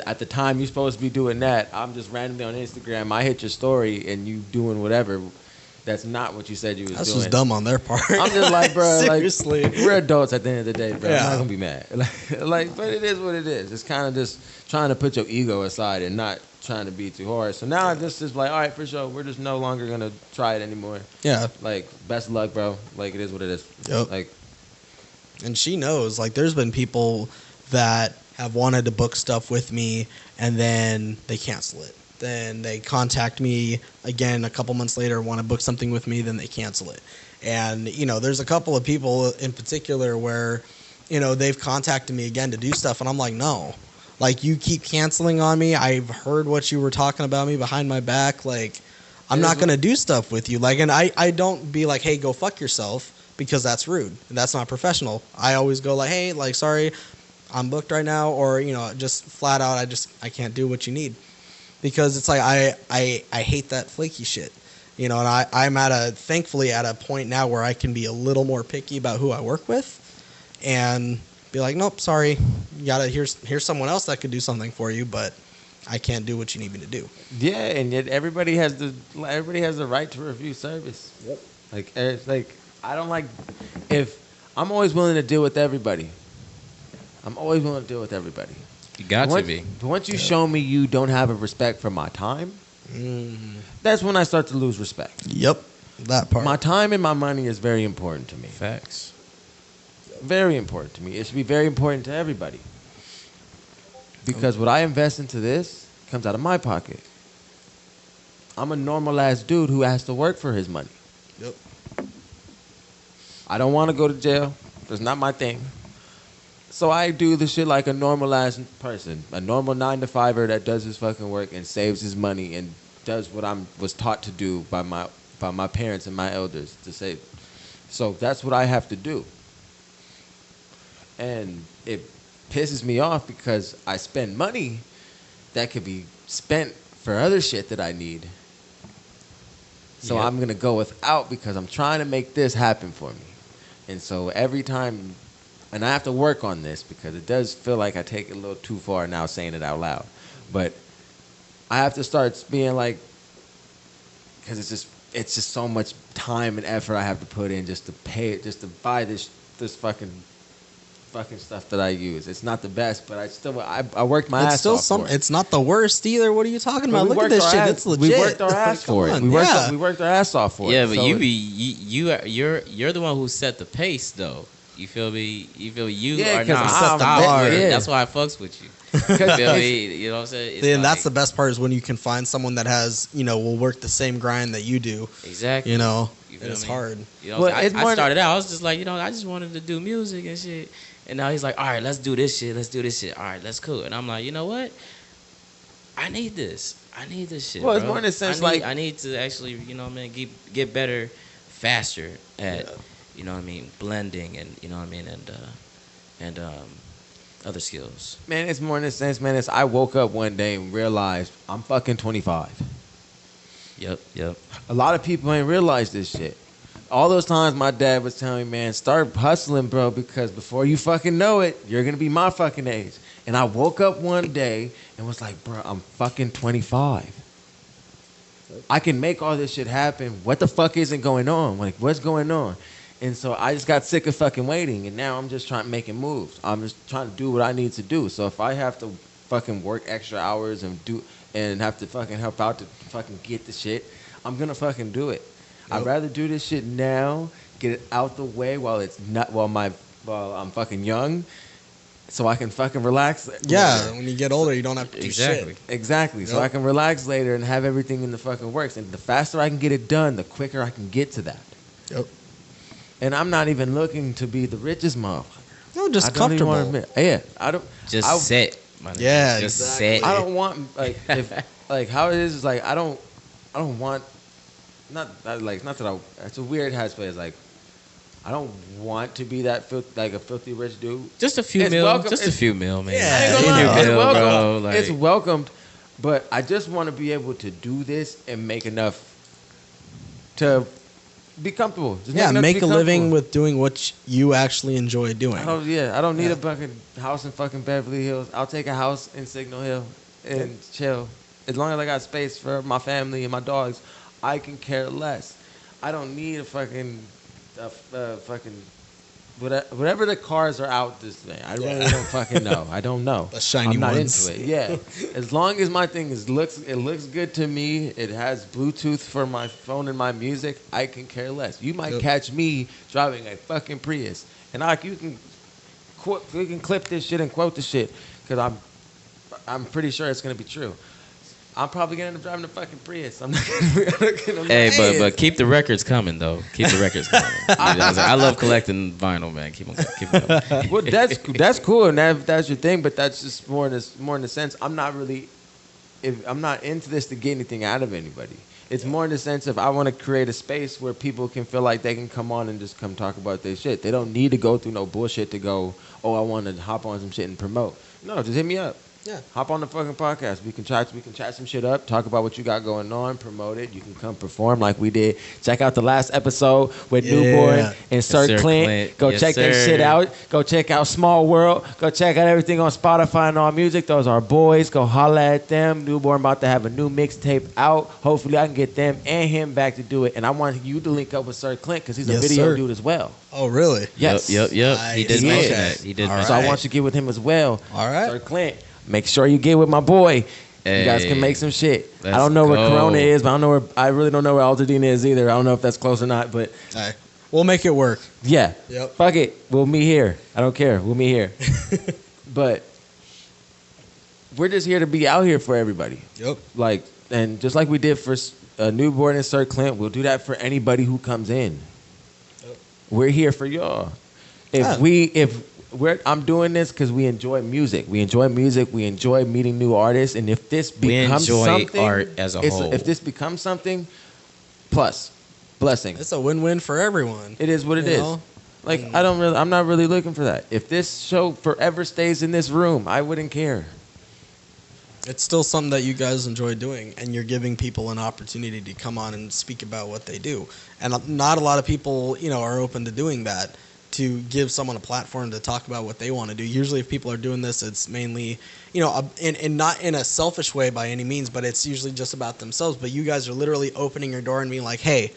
at the time you're supposed to be doing that, I'm just randomly on Instagram, I hit your story, and you doing whatever. That's not what you said you was doing. That's just dumb on their part. I'm just like, bro, seriously. Like, we're adults at the end of the day, bro. Yeah. I'm not gonna be mad. But it is what it is. It's kind of just trying to put your ego aside and not trying to be too hard. So now I just like, all right, for sure, we're just no longer gonna try it anymore. Yeah. Like, best of luck, bro. Like, it is what it is. Yep. Like, and she knows. Like, there's been people that have wanted to book stuff with me, and then they cancel it. Then they contact me again a couple months later, want to book something with me, then they cancel it. And, you know, there's a couple of people in particular where, you know, they've contacted me again to do stuff, and I'm like, no. Like, you keep canceling on me. I've heard what you were talking about me behind my back. Like, I'm not going to do stuff with you. Like, and I don't be like, hey, go fuck yourself, because that's rude. And that's not professional. I always go like, hey, like, sorry, I'm booked right now, or, you know, just flat out, I can't do what you need. Because it's like, I hate that flaky shit, you know, and I'm thankfully at a point now where I can be a little more picky about who I work with, and be like, nope, sorry, here's someone else that could do something for you, but I can't do what you need me to do. yeah, and yet everybody has the right to review service. Yep. Like I don't like, if I'm always willing to deal with everybody. You got to be. Once you show me you don't have a respect for my time, that's when I start to lose respect. Yep, that part. My time and my money is very important to me. Facts. Very important to me. It should be very important to everybody. Because what I invest into this comes out of my pocket. I'm a normal ass dude who has to work for his money. Yep. I don't want to go to jail. That's not my thing. So I do the shit like a normal ass person, a normal 9-to-5er that does his fucking work and saves his money and does what I was taught to do by my parents and my elders to save. So that's what I have to do. And it pisses me off because I spend money that could be spent for other shit that I need. So I'm going to go without because I'm trying to make this happen for me. And so every time and I have to work on this because it does feel like I take it a little too far now saying it out loud. But I have to start being like, because it's just so much time and effort I have to put in just to pay it, just to buy this fucking stuff that I use. It's not the best, but I worked my ass off for it. It's not the worst either. What are you talking about? Look at this shit. It's legit. We worked our ass for it. We worked our ass off for it. Yeah, but you're the one who set the pace, though. You feel me? You feel you are not stopped with it. That's why I fucks with you. You feel me? You know what I'm saying? And that's the best part is when you can find someone that has, will work the same grind that you do. Exactly. It's hard. I started out, I was just like, I just wanted to do music and shit. And now he's like, all right, let's do this shit. All right, that's cool. And I'm like, you know what? I need this. shit, well, it's bro. more in a sense I need to actually, get better faster at, blending and, and other skills. Man, it's more in a sense, man. I woke up one day and realized I'm fucking 25. Yep. A lot of people ain't realized this shit. All those times my dad was telling me, man, start hustling, bro, because before you fucking know it, you're going to be my fucking age. And I woke up one day and was like, bro, I'm fucking 25. I can make all this shit happen. What the fuck isn't going on? Like, what's going on? And so I just got sick of fucking waiting, and now I'm just making moves. I'm just trying to do what I need to do. So if I have to fucking work extra hours and have to fucking help out to fucking get the shit, I'm going to fucking do it. Yep. I'd rather do this shit now, get it out the way while I'm fucking young, so I can fucking relax. Yeah, when you get older, you don't have to do shit. Exactly. Yep. So I can relax later and have everything in the fucking works. And the faster I can get it done, the quicker I can get to that. Yep. And I'm not even looking to be the richest motherfucker. No, just comfortable. I don't. Just set. Yeah, just exactly. set. I don't want how it is like I don't want. Not that it's a weird headspace. Like, I don't want to be that a filthy rich dude. Just a few mil. Just a few mil, man. Yeah, it's welcome. Bro. It's welcomed, but I just want to be able to do this and make enough to be comfortable. Make a living with doing what you actually enjoy doing. I don't need a fucking house in fucking Beverly Hills. I'll take a house in Signal Hill and chill. As long as I got space for my family and my dogs, I can care less. I don't need a fucking whatever the cars are out this thing. I really don't fucking know. I don't know. The shiny I'm not ones. into it. Yeah. As long as my thing looks good to me, it has Bluetooth for my phone and my music, I can care less. You might catch me driving a fucking Prius, and you can clip this shit and quote the shit because I'm pretty sure it's gonna be true. I'm probably gonna end up driving a fucking Prius. I'm not gonna Hey, but keep the records coming though. Keep the records coming. I love collecting vinyl, man. Keep them coming. Well, that's cool, and that's your thing. But that's just more in the sense I'm not into this to get anything out of anybody. It's more in the sense of I want to create a space where people can feel like they can come on and just come talk about their shit. They don't need to go through no bullshit to go, I want to hop on some shit and promote. No, just hit me up. Yeah. Hop on the fucking podcast. We can chat some shit up, talk about what you got going on, promote it. You can come perform like we did. Check out the last episode with Newborn and Sir Clint. Go check that shit out. Go check out Small World. Go check out everything on Spotify and all music. Those are our boys. Go holla at them. Newborn about to have a new mixtape out. Hopefully I can get them and him back to do it. And I want you to link up with Sir Clint because he's a video dude as well. Oh, really? Yes. Yep. He did mention that. He did. So I want you to get with him as well. All right. Sir Clint. Make sure you get with my boy. Hey, you guys can make some shit. I don't know where Corona is, but I really don't know where Altadena is either. I don't know if that's close or not, but we'll make it work. Yeah. Yep. Fuck it. We'll meet here. I don't care. We'll meet here. But we're just here to be out here for everybody. Yep. And just like we did for Newborn and Sir Clint, we'll do that for anybody who comes in. Yep. We're here for y'all. I'm doing this because we enjoy music. We enjoy meeting new artists, and if this becomes something, art as a whole. If this becomes something, plus blessing. It's a win-win for everyone. It is what it is. I'm not really looking for that. If this show forever stays in this room, I wouldn't care. It's still something that you guys enjoy doing, and you're giving people an opportunity to come on and speak about what they do. And not a lot of people, are open to doing that. to give someone a platform to talk about what they want to do. Usually if people are doing this, it's mainly, you know, and not in a selfish way by any means, but it's usually just about themselves. But you guys are literally opening your door and being like, hey,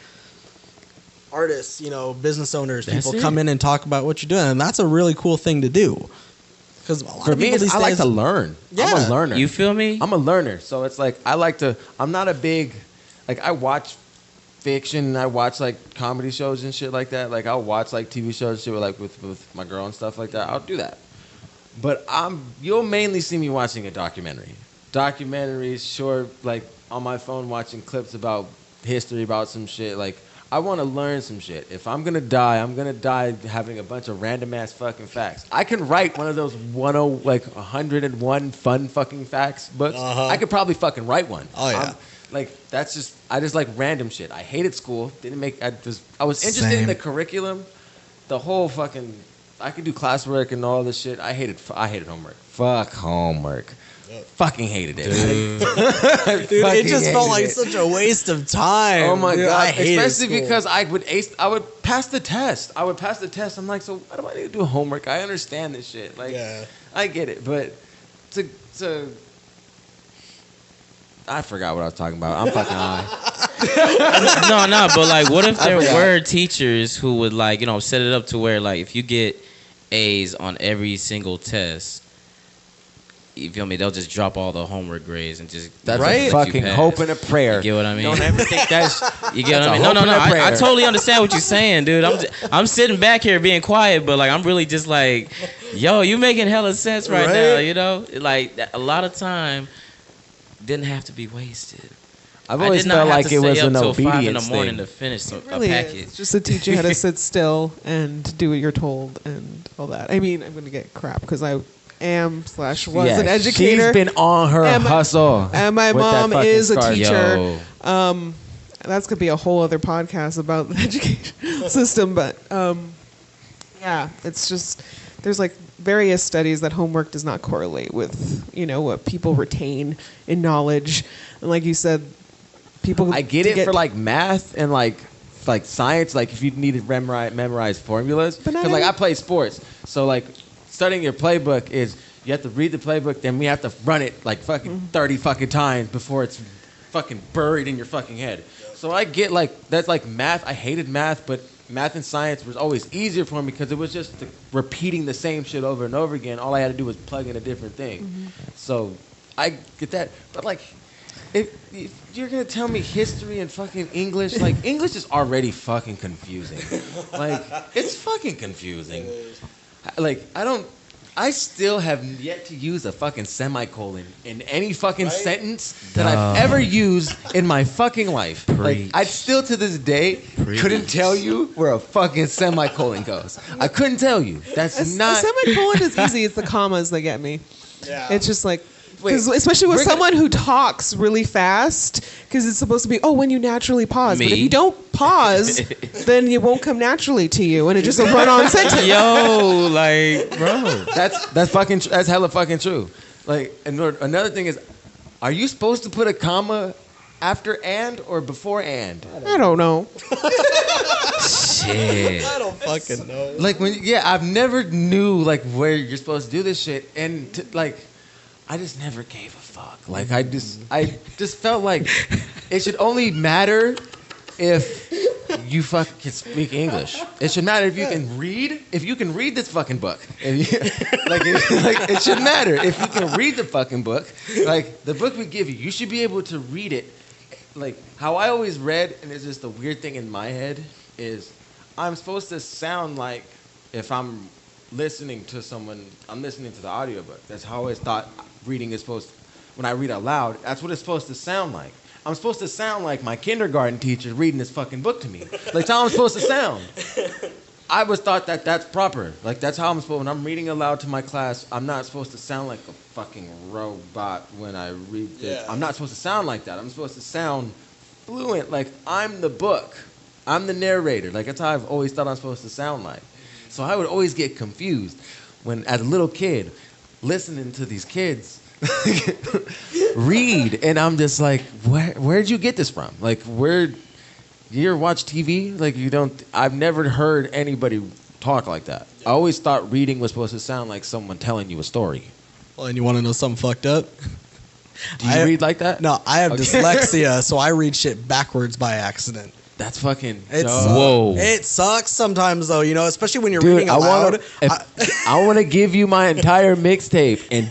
artists, you know, business owners, people come in and talk about what you're doing. And that's a really cool thing to do. Because for me, I like to learn. Yeah. I'm a learner. You feel me? I'm a learner. So it's like, I'm not a big, like I watch fiction and I watch like comedy shows and shit like that. Like I'll watch like TV shows and shit like with my girl and stuff like that. I'll do that. But you'll mainly see me watching a documentary. Documentaries, short, like on my phone watching clips about history, about some shit. Like I want to learn some shit. If I'm gonna die having a bunch of random ass fucking facts. I can write one of those 101 fun fucking facts books. I could probably fucking write one. Oh yeah. I just like random shit. I hated school. I was interested in the curriculum. The whole fucking, I could do classwork and all this shit. I hated homework. Fuck homework. Fucking hated it. Dude, it just felt like such a waste of time. Oh my God. I hated Especially school. because I would pass the test. I'm like, so why do I need to do homework? I understand this shit. Like, I get it. But I forgot what I was talking about. I'm fucking high. No, but like, what if there were teachers who would like, you know, set it up to where like, if you get A's on every single test, you feel me? They'll just drop all the homework grades and just that's a fucking hope and a prayer. You get what I mean? Don't ever think that's you get what I mean? No. I totally understand what you're saying, dude. I'm sitting back here being quiet, but like I'm really just like, yo, you making hella sense right now. You know, like a lot of time didn't have to be wasted. I've always felt like it was an obedience 5 in the morning thing. to finish a really package. It's just to teach you how to sit still and do what you're told and all that. I mean, I'm going to get crap because I am/was an educator. She's been on her hustle. And my mom is a teacher. Yo. That's going to be a whole other podcast about the education system. But yeah, it's just, there's like various studies that homework does not correlate with, you know, what people retain in knowledge. And like you said, people. I get it for like math and like science, like if you need to memorize formulas. Because like I play sports, so like studying your playbook is you have to read the playbook, then we have to run it like fucking 30 fucking times before it's fucking buried in your fucking head. So I get like that's like math. I hated math, but math and science was always easier for me because it was just repeating the same shit over and over again. All I had to do was plug in a different thing. So I get that, but like. If you're gonna tell me history and fucking English, like English is already fucking confusing. Like it's fucking confusing. Like I still have yet to use a fucking semicolon in any fucking sentence that I've ever used in my fucking life. Like I still to this day couldn't tell you where a fucking semicolon goes. I couldn't tell you. That's not. A semicolon is easy. It's the commas that get me. Yeah. It's just like. Especially with someone who talks really fast, because it's supposed to be, when you naturally pause. Me? But if you don't pause, then it won't come naturally to you, and it's just a run-on sentence. Yo, like, bro. That's hella fucking true. Like, another thing is, are you supposed to put a comma after and or before and? I don't know. Shit. I don't fucking know. Like, I've never knew, like, where you're supposed to do this shit, and, I just never gave a fuck. Like I just felt like it should only matter if you fucking can speak English. It should matter if you can read. If you can read this fucking book, it should matter if you can read the fucking book. Like the book we give you, you should be able to read it. Like how I always read, and it's just a weird thing in my head is I'm supposed to sound like if I'm listening to someone, I'm listening to the audiobook. That's how I always thought reading is supposed to, when I read out loud, that's what it's supposed to sound like. I'm supposed to sound like my kindergarten teacher reading this fucking book to me. Like, that's how I'm supposed to sound. I always thought that that's proper. Like, that's how I'm supposed, when I'm reading aloud to my class, I'm not supposed to sound like a fucking robot when I read this. Yeah. I'm not supposed to sound like that. I'm supposed to sound fluent, like I'm the book. I'm the narrator. Like, that's how I've always thought I'm supposed to sound like. So I would always get confused when, as a little kid, listening to these kids read, and I'm just like, where'd you get this from? Like, you ever watch TV? Like, you don't. I've never heard anybody talk like that. I always thought reading was supposed to sound like someone telling you a story. Well, and you want to know something fucked up? Do you read like that? No, I have dyslexia, so I read shit backwards by accident. That's fucking Whoa. It sucks sometimes, though, especially when you're reading aloud. I want to give you my entire mixtape and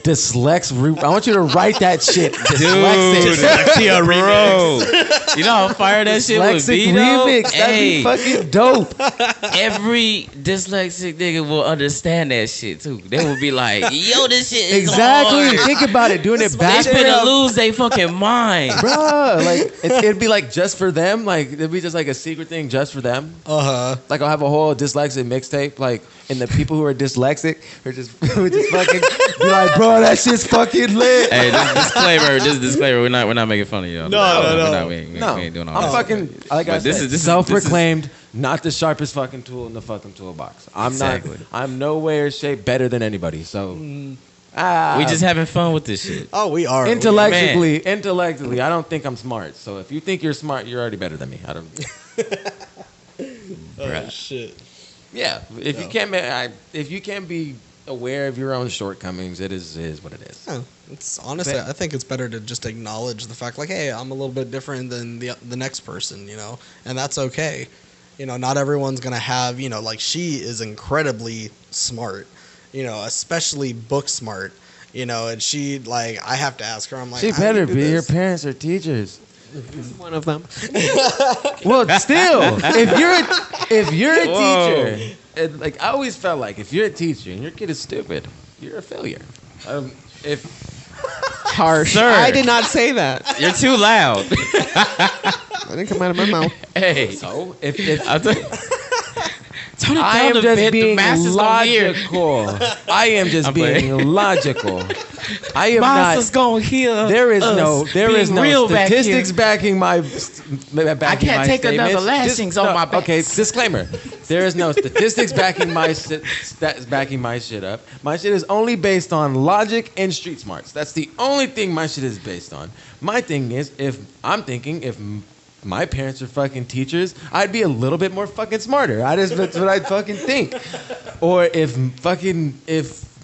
I want you to write that shit. Dyslexia bro. You know how fire that shit would be, though? Remix. That'd be fucking dope. Every dyslexic nigga will understand that shit, too. They will be like, yo, this shit is Exactly. hard. Think about it. Doing it They backwards. finna lose their fucking mind. Bruh, like it'd be like just for them, like it'd be just like a secret thing just for them. Like I'll have a whole dyslexic mixtape, like, and the people who are dyslexic would just fucking be like, bro, that shit's fucking lit. Hey, this disclaimer, we're not making fun of y'all. No. We ain't doing all I'm that. fucking like I said, this is self-proclaimed, not the sharpest fucking tool in the fucking toolbox. Exactly. I'm nowhere shaped better than anybody. So we just having fun with this shit. Oh, we are. intellectually, I don't think I'm smart. So if you think you're smart, you're already better than me. I don't. Oh, shit. Yeah, if you can't be aware of your own shortcomings, it is what it is. Yeah, it's honestly, I think it's better to just acknowledge the fact, like, hey, I'm a little bit different than the next person, and that's okay. Not everyone's gonna have, like she is incredibly smart, especially book smart, and she like I have to ask her. I'm like, She better be. Your parents are teachers. One of them. Well, still, if you're a teacher, and, like I always felt like if you're a teacher and your kid is stupid, you're a failure. Harsh. Sir. I did not say that. You're too loud. I didn't come out of my mouth. Hey, So if tone it I down am a just bit, the being masses don't hear. logical, I am just I'm being playing. logical. I am Masses not. gonna hear. There is us no being real back statistics here. backing my. I can't take another lashings on my back. Okay, disclaimer. There is no statistics backing my shit up. My shit is only based on logic and street smarts. That's the only thing my shit is based on. My thing is, if my parents are fucking teachers, I'd be a little bit more fucking smarter. That's what I'd fucking think. Or if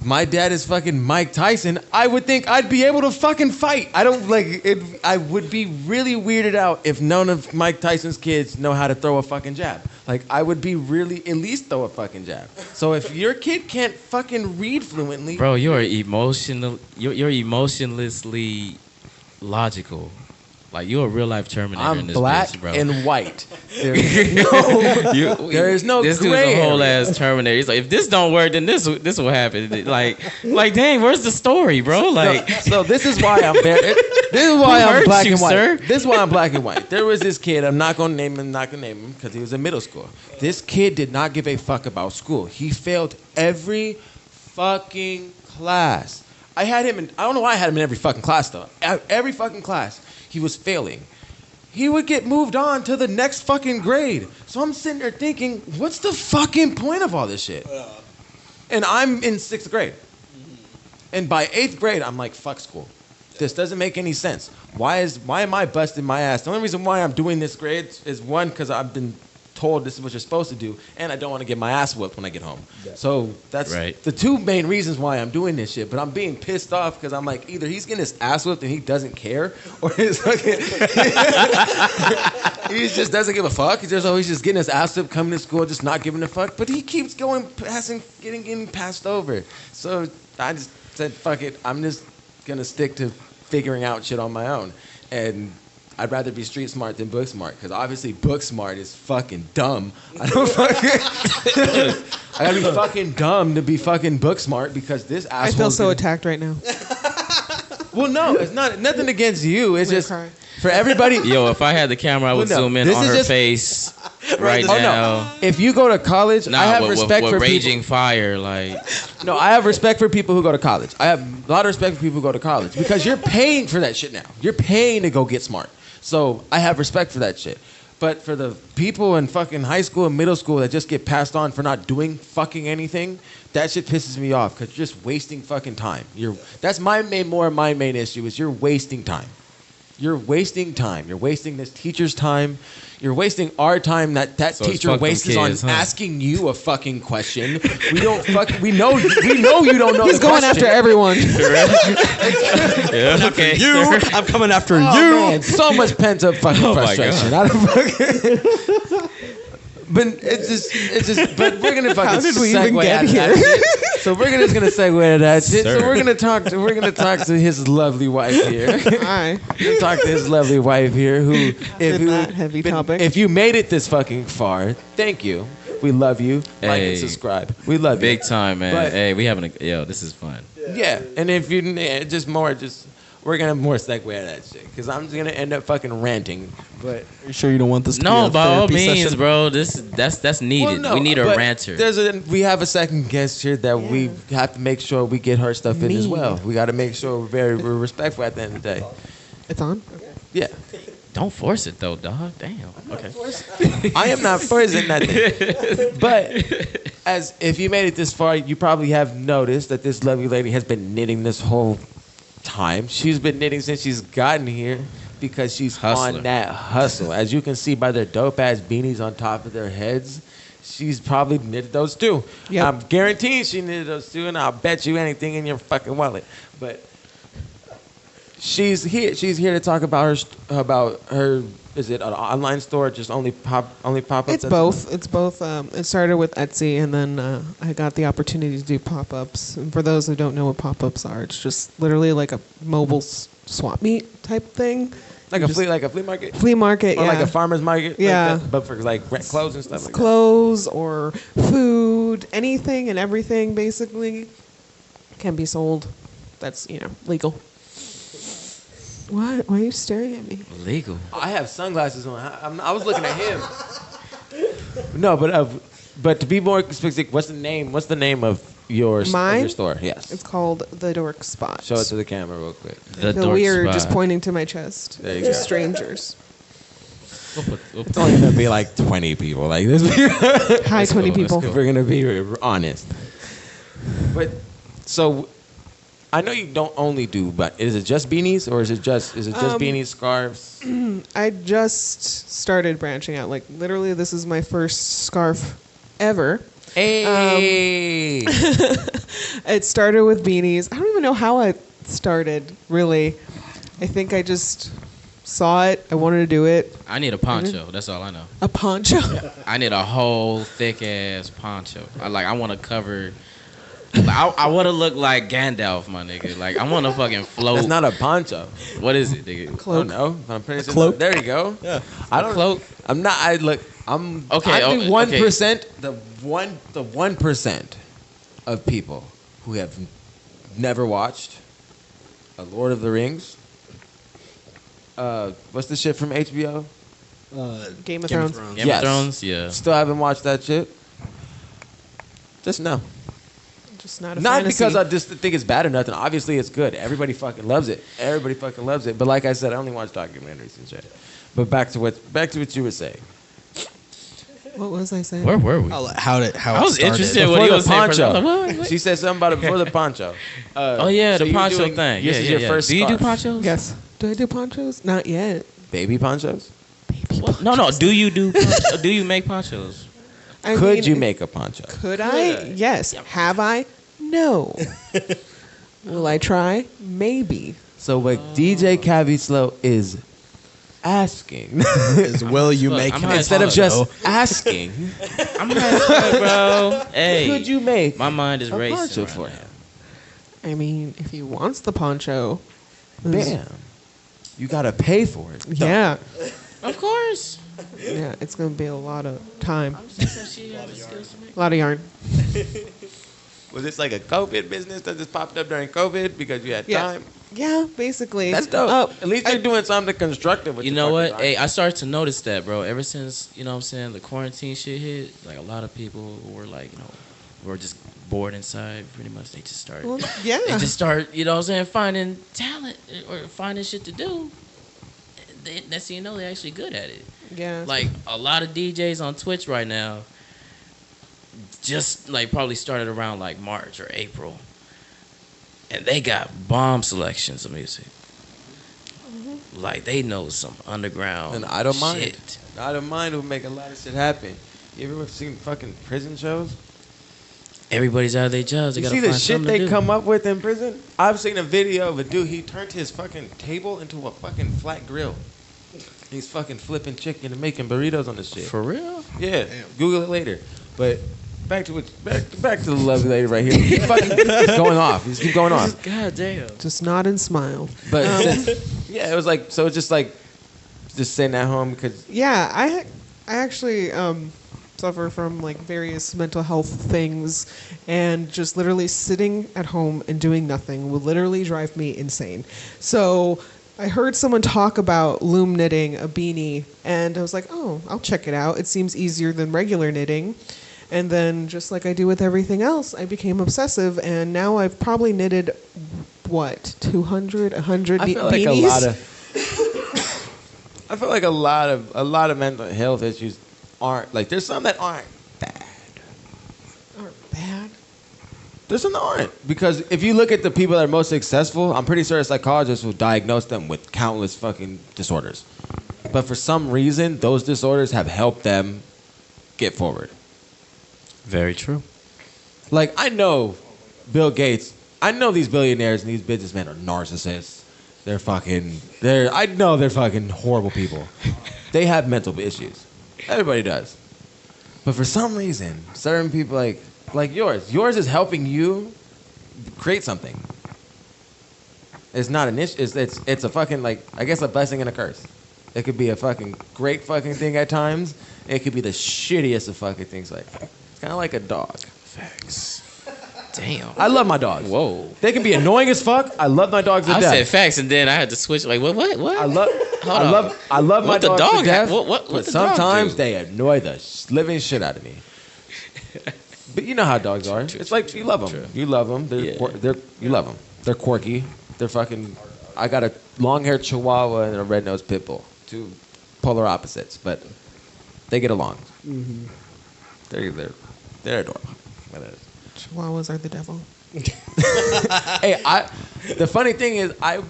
my dad is fucking Mike Tyson, I would think I'd be able to fucking fight. I don't like it. I would be really weirded out if none of Mike Tyson's kids know how to throw a fucking jab. Like I would be really at least throw a fucking jab. So if your kid can't fucking read fluently, Bro, you're emotionlessly logical. Like you're a real life Terminator in I'm this black bitch, bro. and white. There is no This dude's gray a whole area. ass Terminator. He's like, if this don't work, then this will happen. Like, dang, where's the story, bro? Like, So this is why I'm this is why I'm hurt black you, and white. sir? This is why I'm black and white. There was this kid. I'm not gonna name him. Because he was in middle school. This kid did not give a fuck about school. He failed every fucking class. I don't know why I had him in every fucking class though. Every fucking class. He was failing. He would get moved on to the next fucking grade. So I'm sitting there thinking, what's the fucking point of all this shit? And I'm in 6th grade. And by 8th grade, I'm like, fuck school. This doesn't make any sense. Why am I busting my ass? The only reason why I'm doing this grade is one, because I've been told this is what you're supposed to do, and I don't want to get my ass whooped when I get home. Yeah. So that's the two main reasons why I'm doing this shit. But I'm being pissed off because I'm like, either he's getting his ass whooped and he doesn't care, or he's fucking he just doesn't give a fuck. He's just getting his ass whooped, coming to school, just not giving a fuck. But he keeps getting passed over. So I just said, fuck it. I'm just gonna stick to figuring out shit on my own. And I'd rather be street smart than book smart, because obviously book smart is fucking dumb. I gotta be fucking dumb to be fucking book smart, because this asshole. I feel so attacked right now. Well, no, it's nothing against you. It's just for everybody. Yo, if I had the camera, I would zoom in on her face right now. No. If you go to college, I have respect for raging people. fire. Like, no, I have respect for people who go to college. I have a lot of respect for people who go to college, because you're paying for that shit now. You're paying to go get smart. So I have respect for that shit. But for the people in fucking high school and middle school that just get passed on for not doing fucking anything, that shit pisses me off, because you're just wasting fucking time. That's my main issue is you're wasting time. You're wasting time. You're wasting this teacher's time. You're wasting our time that So teacher wastes kids, on huh? asking you a fucking question. We know you don't know. He's the going question. after everyone. Yeah, okay. You, I'm coming after Oh, you. man, so much pent up fucking Oh, my frustration. I don't fucking. But it's just. But we're gonna fucking. How did we segue even get out of here? that shit. So we're just gonna segue to that shit. Sir. So we're gonna talk to his lovely wife here. Hi. We're gonna talk to his lovely wife here, who In that heavy topic. if you made it this fucking far, thank you. We love you. Like Hey. and subscribe. We love you. Big time, man. But- Hey, we having this is fun. Yeah, and if you we're gonna more segue out of that shit because I'm just gonna end up fucking ranting. But Are you sure you don't want this to be No, a by all therapy means, session? bro. That's needed. Well, no, we need a but ranter. We have a second guest here that we have to make sure we get her stuff in as well. We got to make sure we're respectful at the end of the day. It's on? Yeah, Don't force it though, dog. Damn. Okay. I am not forcing nothing. But as if you made it this far, you probably have noticed that this lovely lady has been knitting this whole time. She's been knitting since she's gotten here because she's Hustler. on that hustle. As you can see by their dope ass beanies on top of their heads, she's probably knitted those too. Yep. I'm guaranteeing she knitted those too, and I'll bet you anything in your fucking wallet. But she's here. She's here to talk about her. Is it an online store? Or just only pop ups? It's both. It's both. It started with Etsy, and then I got the opportunity to do pop-ups. And for those who don't know what pop-ups are, it's just literally like a mobile swap meet type thing. Like a flea market. Flea market, Or yeah. like a farmer's market. Yeah. Like that, but for like clothes and stuff like that. Clothes or food, anything and everything basically can be sold. That's, legal. Why are you staring at me? Legal. I have sunglasses on. I was looking at him. No, but to be more specific, what's the name of your Mine? store? Yes. It's called The Dork Spot. Show it to the camera real quick. The I feel dork weird spot. just pointing to my chest. There you To go. strangers. It's only gonna be like 20 people. Like this. Hi, 20 people. If we're gonna be honest. But so, I know you don't only do, but is it just beanies or is it just beanies, scarves? I just started branching out. Like, literally, this is my first scarf ever. Hey. It started with beanies. I don't even know how it started, really. I think I just saw it. I wanted to do it. I need a poncho. That's all I know. A poncho. I need a whole thick ass poncho. I want to cover. I want to look like Gandalf, my nigga. Like I want to fucking float. That's not a poncho. What is it, nigga? I Cloak. don't know. I'm pretty sure. cloak? There you go. Yeah. I don't cloak? I'm not. I'm Okay, I'm the oh, 1%. The 1% of people who have never watched a Lord of the Rings. What's the shit from HBO? Game of Thrones. Game Yes. of Thrones? Yeah. Still haven't watched that shit. Just no. Just not a Not fantasy. because I just think it's bad or nothing. Obviously, it's good. Everybody fucking loves it. Everybody fucking loves it. But like I said, I only watch documentaries and shit. But back to what you were saying. What was I saying? Where were we? How I it was started. interested in Before what he the was saying. poncho. What, what? She said something about it before the poncho. Oh yeah, so the you're poncho doing- thing. This Yeah, is yeah, your yeah. first Do you do scarf. ponchos? Yes. Do I do ponchos? Not yet. Baby ponchos? What? No. Do you do? Do you make ponchos? I Could mean, you make a poncho? Could I? Yes. Have I? No. Will I try? Maybe. So what DJ Cavi Slow is asking, Is will you Look, make I'm him high instead of as just fuck, asking, I'm high, bro. Hey, could you make my mind is a racing poncho right for now. him? I mean, if he wants the poncho. then- Bam. You gotta pay for it. Yeah. Of course. Yeah. It's going to be a lot of time. She has the skills to make. A lot of yarn. Was this like a COVID business that just popped up during COVID because you had Yeah. time? Yeah, basically. That's dope. Oh, At least you're doing something constructive with You your know what? fucking Hey, time. I started to notice that, bro. Ever since, you know what I'm saying, the quarantine shit hit, like a lot of people were like, were just bored inside pretty much. They just started. well, yeah. They just start, you know what I'm saying, finding talent or finding shit to do. That's how you know they're actually good at it. Yeah. Like a lot of DJs on Twitch right now just like probably started around like March or April. And they got bomb selections of music. like they know some underground And I don't mind. shit. I don't mind who make a lot of shit happen. You ever seen fucking prison shows? Everybody's out of their jobs. They You gotta see the find shit something to they do. come up with in prison? I've seen a video of a dude, he turned his fucking table into a fucking flat grill. He's fucking flipping chicken and making burritos on this shit. For real? Yeah, Google it later. But back to the lovely lady right here. He's fucking going off. He's keep going off. God damn. Just nod and smile. But yeah, it was like so. It's just like just sitting at home because Yeah, I actually suffer from like various mental health things, and just literally sitting at home and doing nothing will literally drive me insane. So I heard someone talk about loom knitting a beanie, and I was like, oh, I'll check it out. It seems easier than regular knitting. And then, just like I do with everything else, I became obsessive, and now I've probably knitted, what, 200, 100 I beanies? feel like a lot of. I feel like a lot of mental health issues aren't like. There's some that aren't bad. Aren't bad. There's some that aren't because if you look at the people that are most successful, I'm pretty sure a psychologist will diagnose them with countless fucking disorders. But for some reason, those disorders have helped them get forward. Very true. Like, I know Bill Gates, I know these billionaires and these businessmen are narcissists. I know they're fucking horrible people. They have mental issues. Everybody does. But for some reason, certain people like yours is helping you create something. It's not an issue. It's a fucking, like, I guess a blessing and a curse. It could be a fucking great fucking thing at times. It could be the shittiest of fucking things. Like, it's kind of like a dog. Facts. Damn. I love my dogs. Whoa. They can be annoying as fuck. I love my dogs to I death. said facts, and then I had to switch. Like, what? I love my What the dogs dog to death. ha- what but the dog sometimes do? they annoy the living shit out of me. But you know how dogs are. It's like you love them. True. You love them. You love them. They're quirky. They're fucking. I got a long-haired Chihuahua and a red-nosed pit bull. Two polar opposites, but they get along. Mm-hmm. They're adorable. Chihuahuas are the devil. Hey, the funny thing is, I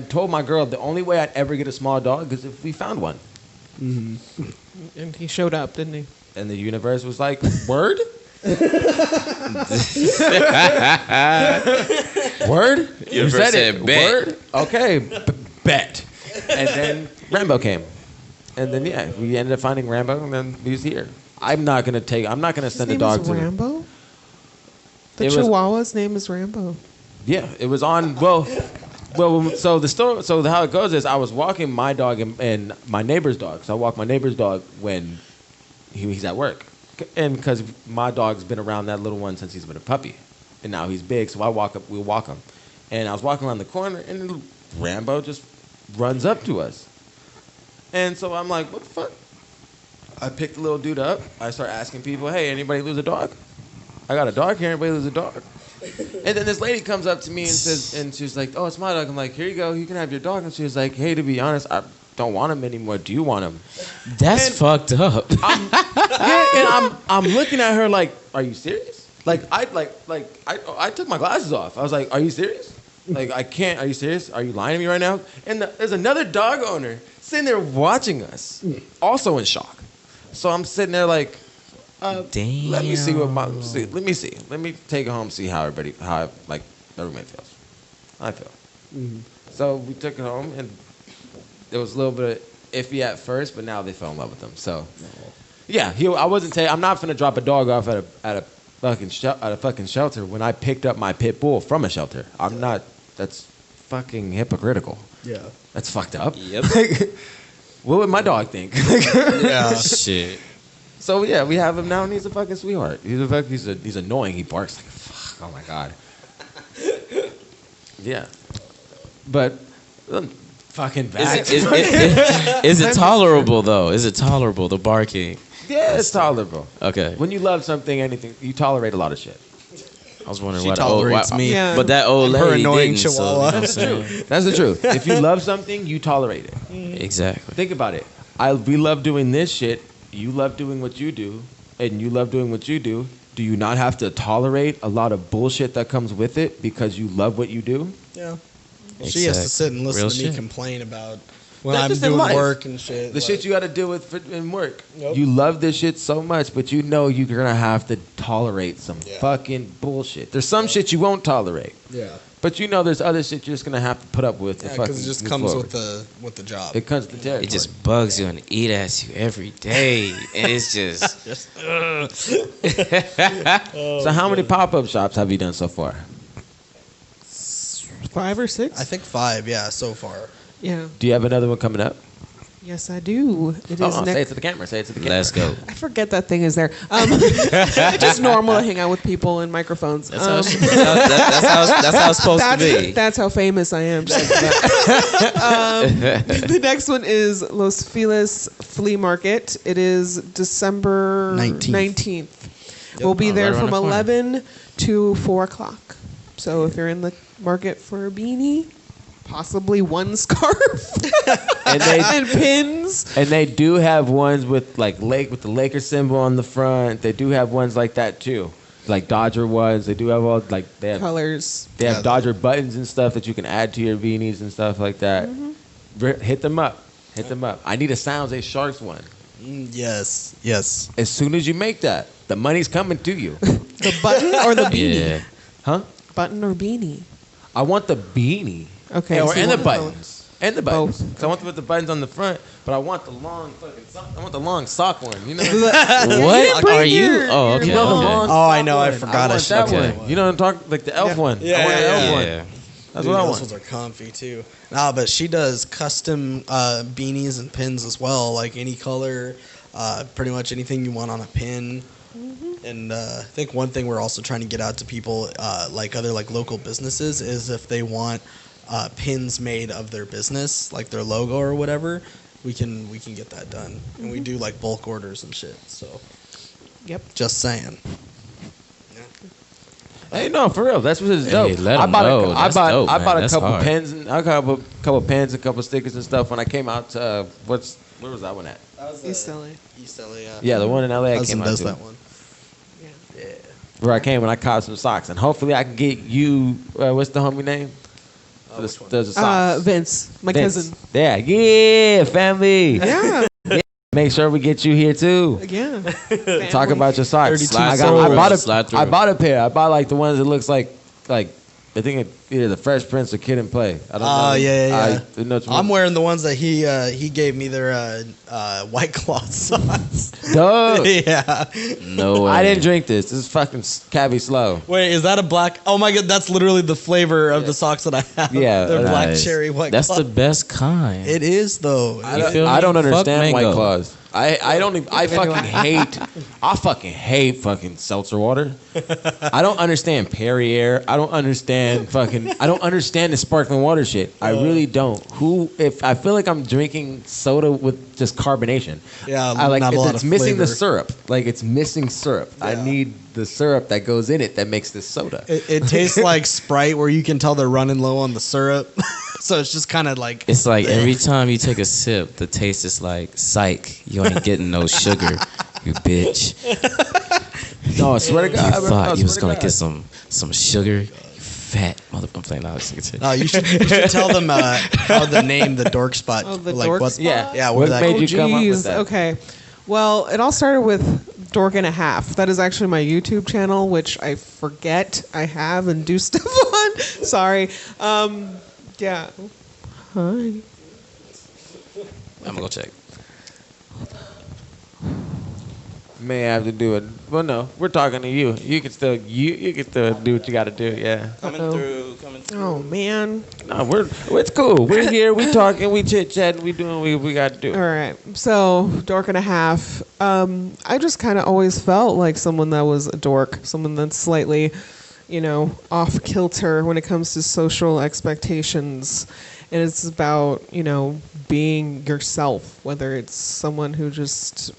told my girl the only way I'd ever get a small dog is if we found one. Mm-hmm. And he showed up, didn't he? And the universe was like, word? Word? You Universe said it. said bet. Word? Okay, bet. And then Rambo came. And then, yeah, we ended up finding Rambo, and then he was here. I'm not going to send a dog His to name is Rambo? The It was- Chihuahua's name is Rambo. Yeah, it was on. So the story. So how it goes is, I was walking my dog and my neighbor's dog. So I walk my neighbor's dog when he's at work, and because my dog's been around that little one since he's been a puppy, and now he's big. So we walk him, and I was walking around the corner, and Rambo just runs up to us, and so I'm like, what the fuck? I picked the little dude up. I start asking people, hey, anybody lose a dog? I got a dog here. Anybody lose a dog? And then this lady comes up to me and says, and she's like, oh, it's my dog. I'm like, here you go. You can have your dog. And she was like, hey, to be honest, I don't want him anymore. Do you want him? That's fucked up. I'm looking at her like, are you serious? I took my glasses off. I was like, are you serious? Like, I can't. Are you serious? Are you lying to me right now? And there's another dog owner sitting there watching us, also in shock. So I'm sitting there like, Damn. let me see what let me see. Let me take it home and see how the roommate feels. I feel. Mm-hmm. So we took it home, and it was a little bit iffy at first, but now they fell in love with him. So, yeah, I'm not gonna drop a dog off at a fucking shelter when I picked up my pit bull from a shelter. I'm not. That's fucking hypocritical. Yeah. That's fucked up. Yep. What would my dog think? Yeah. Shit. So yeah, we have him now, and he's a fucking sweetheart. He's annoying. He barks like fuck. Oh my god. Yeah, but fucking back. Is it tolerable though? Is it tolerable, the barking? Yeah, it's tolerable. Okay. When you love something, anything, you tolerate a lot of shit. I was wondering She why tolerates me. Yeah. But that old lady Her annoying didn't, chihuahua. So, That's the truth. That's the truth. If you love something, you tolerate it. Exactly. Think about it. We love doing this shit. You love doing what you do, and you love doing what you do. Do you not have to tolerate a lot of bullshit that comes with it because you love what you do? Yeah. She has to sit and listen to me complain about when Not I'm just in doing life. work and shit. The shit you got to deal with in work. Nope. You love this shit so much, but you know you're going to have to tolerate some fucking bullshit. There's some shit you won't tolerate. Yeah. But you know there's other shit you're just going to have to put up with. Yeah, because it just comes with the job. It comes with the territory. It just bugs you and eat at you every day, and it's just. So how many pop-up shops have you done so far? 5 or 6? I think 5, yeah, so far. Yeah. Do you have another one coming up? Yes, I do. It is Say it to the camera. Say it to the camera. Let's go. I forget that thing is there. It's just normal to hang out with people and microphones. That's how it's supposed to be. That's how famous I am. The next one is Los Feliz Flea Market. It is December 19th. We'll be there right around from the corner. 11 to 4 o'clock. So if you're in the market for a beanie, possibly one scarf and pins. And they do have ones with like with the Laker symbol on the front. They do have ones like that too, like Dodger ones. They do have all they have Colors. They have Dodger buttons and stuff that you can add to your beanies and stuff like that. Hit them up. Hit them up. I need a San Jose Sharks one. Yes. As soon as you make that, the money's coming to you. The button or the beanie? Yeah. Huh? Button or beanie? I want the beanie. Okay. Yeah, so and the you want buttons. And the buttons. Both. So I want to put the buttons on the front, but I want the long fucking sock. I want the long sock one. You know What bring are you? your- Oh, your okay. You know the okay. long Oh, I sock know. I one. forgot. I want that Okay. one. You know what I'm talking? Like the elf one. Yeah, I want the elf yeah. one. Yeah. That's Dude, what I those want. ones are comfy too. Nah, but she does custom beanies and pins as well, like any color, pretty much anything you want on a pin. And I think one thing we're also trying to get out to people, like other like local businesses, is if they want pins made of their business, like their logo or whatever, we can get that done. And we do like bulk orders and shit. So, Yep. just saying. Hey, no, for real. That's what it's dope. Hey, let I 'em bought know. I That's bought dope, I man. bought a That's couple hard. pens and a couple pens, a couple stickers and stuff when I came out to where was that one at? East LA. East LA, yeah. Yeah, the one in LA I Husband came out does to. that one. Where I came and I caught some socks, and hopefully I can get you. What's the homie name? Which one? There's a socks. Vince, my Vince. cousin. Yeah, family. Yeah. Make sure we get you here too. Yeah. Talk Family. about your socks. 32 I Slide through. bought a pair. I bought like the ones that looks like I think either the Fresh Prince or Kid and Play. I don't know. Oh, yeah. I know what you I'm mean. wearing the ones that he gave me their White Claw socks. Dog. Yeah. No way. I didn't drink this. This is fucking Cavi Slow. Wait, is that a black? Oh my god, that's literally the flavor of the socks that I have. Yeah, they're black Nice. cherry White That's Claw. the best kind. It is though. You feel I me? don't Fuck understand White mango. Claws. I don't even, I fucking hate fucking seltzer water. I don't understand Perrier. I don't understand the sparkling water shit. I really don't. If I feel like I'm drinking soda with just carbonation. Yeah, I like not a lot it's of missing the flavor. syrup. Like it's missing syrup. I Yeah. need the syrup that goes in it that makes this soda. It tastes like Sprite, where you can tell they're running low on the syrup. So it's just kind of like. It's like every time you take a sip, the taste is like, psych, you ain't getting no sugar, you bitch. No, I swear to God. You bro. thought I you was swear to gonna God. get some sugar, you fat mother. I'm playing now. No, you should tell them how the name the Dork Spot. Oh, the like Dork what? Spot? Yeah. What Where that? made you come up with Jeez. that? Okay. Well, it all started with Dork and a Half. That is actually my YouTube channel, which I forget I have and do stuff on. Sorry. Yeah. Hi. I'm gonna go check. May have to do it. Well, no, we're talking to you. You can still you can still do what you got to do. Yeah. Coming Uh-oh. through. Oh man. No, it's cool. We're here. We talking. We chit chatting. We doing what we got to do. All right. So, Dork and a Half. I just kind of always felt like someone that was a dork, someone that's slightly, off kilter when it comes to social expectations. And it's about, being yourself, whether it's someone who just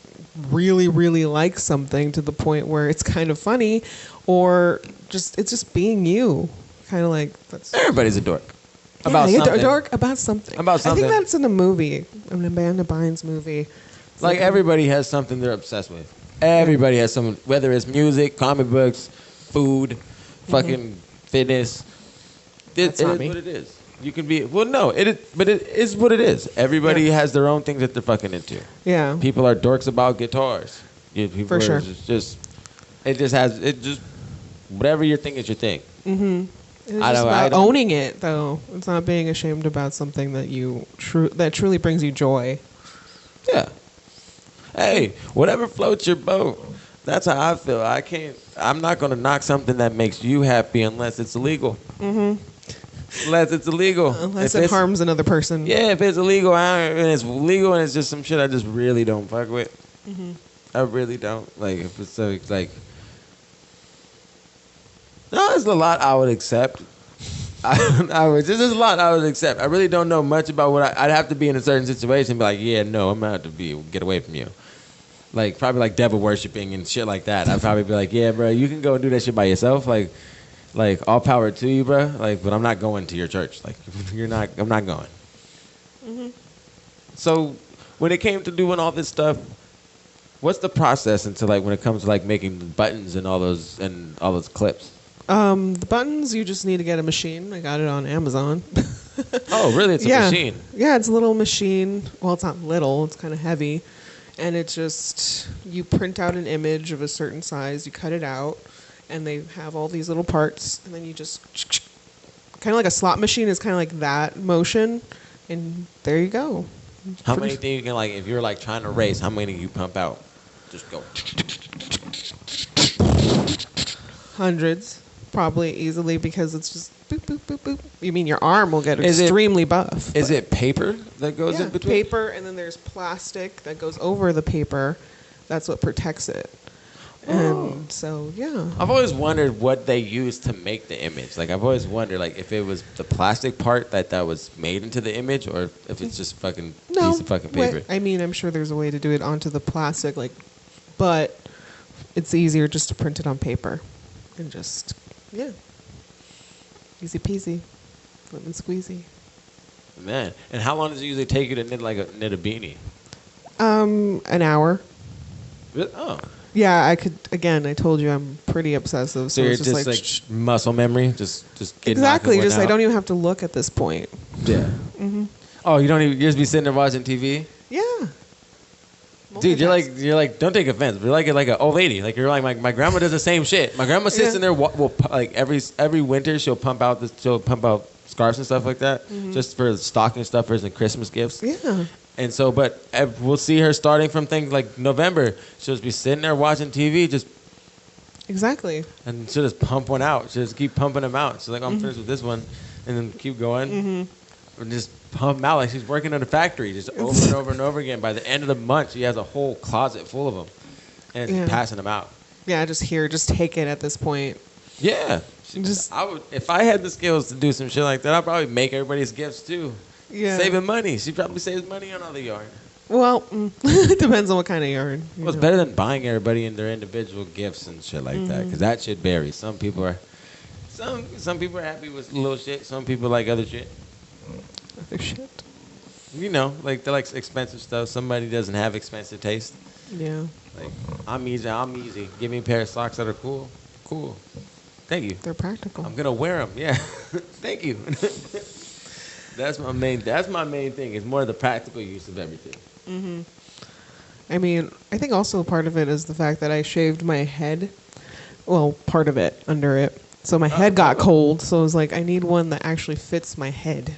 really, really likes something to the point where it's kind of funny, or it's just being you. Kind of like that's. Everybody's a dork. About you're something. a dork about something. About something. I think that's in a movie, an Amanda Bynes movie. It's Like everybody has something they're obsessed with. Everybody has something, whether it's music, comic books, food, fucking fitness. That's It not is me. what it is. You can be no, but it is what it is. Everybody has their own things that they're fucking into. Yeah. People are dorks about guitars. People For sure. It just whatever your thing is your thing. Mm-hmm. It's just about owning it, though. It's not being ashamed about something that that truly brings you joy. Yeah. Hey, whatever floats your boat. That's how I feel. I'm not going to knock something that makes you happy unless it's illegal. Mm-hmm. Unless it's illegal. Unless it harms another person. Yeah, if it's illegal and it's legal and it's just some shit I just really don't fuck with. Mm-hmm. I really don't. Like, if it's like... No, there's a lot I would accept. There's a lot I would accept. I really don't know much about what I'd have to be in a certain situation and be like, yeah, no, I'm going to have to get away from you. Like, probably like devil worshipping and shit like that. I'd probably be like, yeah, bro, you can go and do that shit by yourself. Like all power to you, bro. Like, but I'm not going to your church. Like, I'm not going. Mm-hmm. So, when it came to doing all this stuff, what's the process until like when it comes to like making buttons and all those clips? The buttons, you just need to get a machine. I got it on Amazon. Oh, really? It's a machine? Yeah, it's a little machine. Well, it's not little. It's kind of heavy. And it's just, you print out an image of a certain size, you cut it out, and they have all these little parts, and then you just, kind of like a slot machine is kind of like that motion, and there you go. How many things you can, like, if you're like trying to race, how many you pump out? Just go. Hundreds, probably easily, because it's just boop, boop, boop, boop. You mean your arm will get extremely buff. Is it paper that goes in between? Paper, and then there's plastic that goes over the paper. That's what protects it. And so, yeah. I've always wondered what they use to make the image. Like, I've always wondered, like, if it was the plastic part that was made into the image, or if it's just fucking piece of fucking paper. I mean, I'm sure there's a way to do it onto the plastic, but it's easier just to print it on paper. And just, easy peasy, lemon squeezy. Man, and how long does it usually take you to knit a beanie? An hour. Oh. Yeah, I could. Again, I told you I'm pretty obsessive. So you're it's just like muscle memory, just get exactly. Just out. I don't even have to look at this point. Yeah. Mm-hmm. Oh, you don't even just be sitting there watching TV? Yeah. Dude, you're like, don't take offense, but you're like an old lady. Like you're like my grandma does the same shit. My grandma sits in there, will like every winter she'll pump out scarves and stuff like that, just for stocking stuffers and Christmas gifts. Yeah. And so, but we'll see her starting from things like November. She'll just be sitting there watching TV, just exactly. And she'll just pump one out. She'll just keep pumping them out. She's like, I'm finished with this one, and then keep going. And just pump them out like she's working at a factory, just over and over and over again. By the end of the month, she has a whole closet full of them, and just passing them out. Yeah, just take it at this point. Yeah, I would if I had the skills to do some shit like that. I'd probably make everybody's gifts too. Yeah, saving money. She probably saves money on all the yarn. Well, it depends on what kind of yarn. Well, it's better than buying everybody in their individual gifts and shit like that, because that shit varies. Some people are happy with little shit. Some people like other shit. Other shit. You know, like they like expensive stuff. Somebody doesn't have expensive taste. Yeah. Like I'm easy. Give me a pair of socks that are cool. Cool. Thank you. They're practical. I'm gonna wear them. Yeah. Thank you. That's my main thing. It's more the practical use of everything. Mm-hmm. I mean, I think also part of it is the fact that I shaved my head. Well, part of it, under it. So my head got cold. So I was like, I need one that actually fits my head.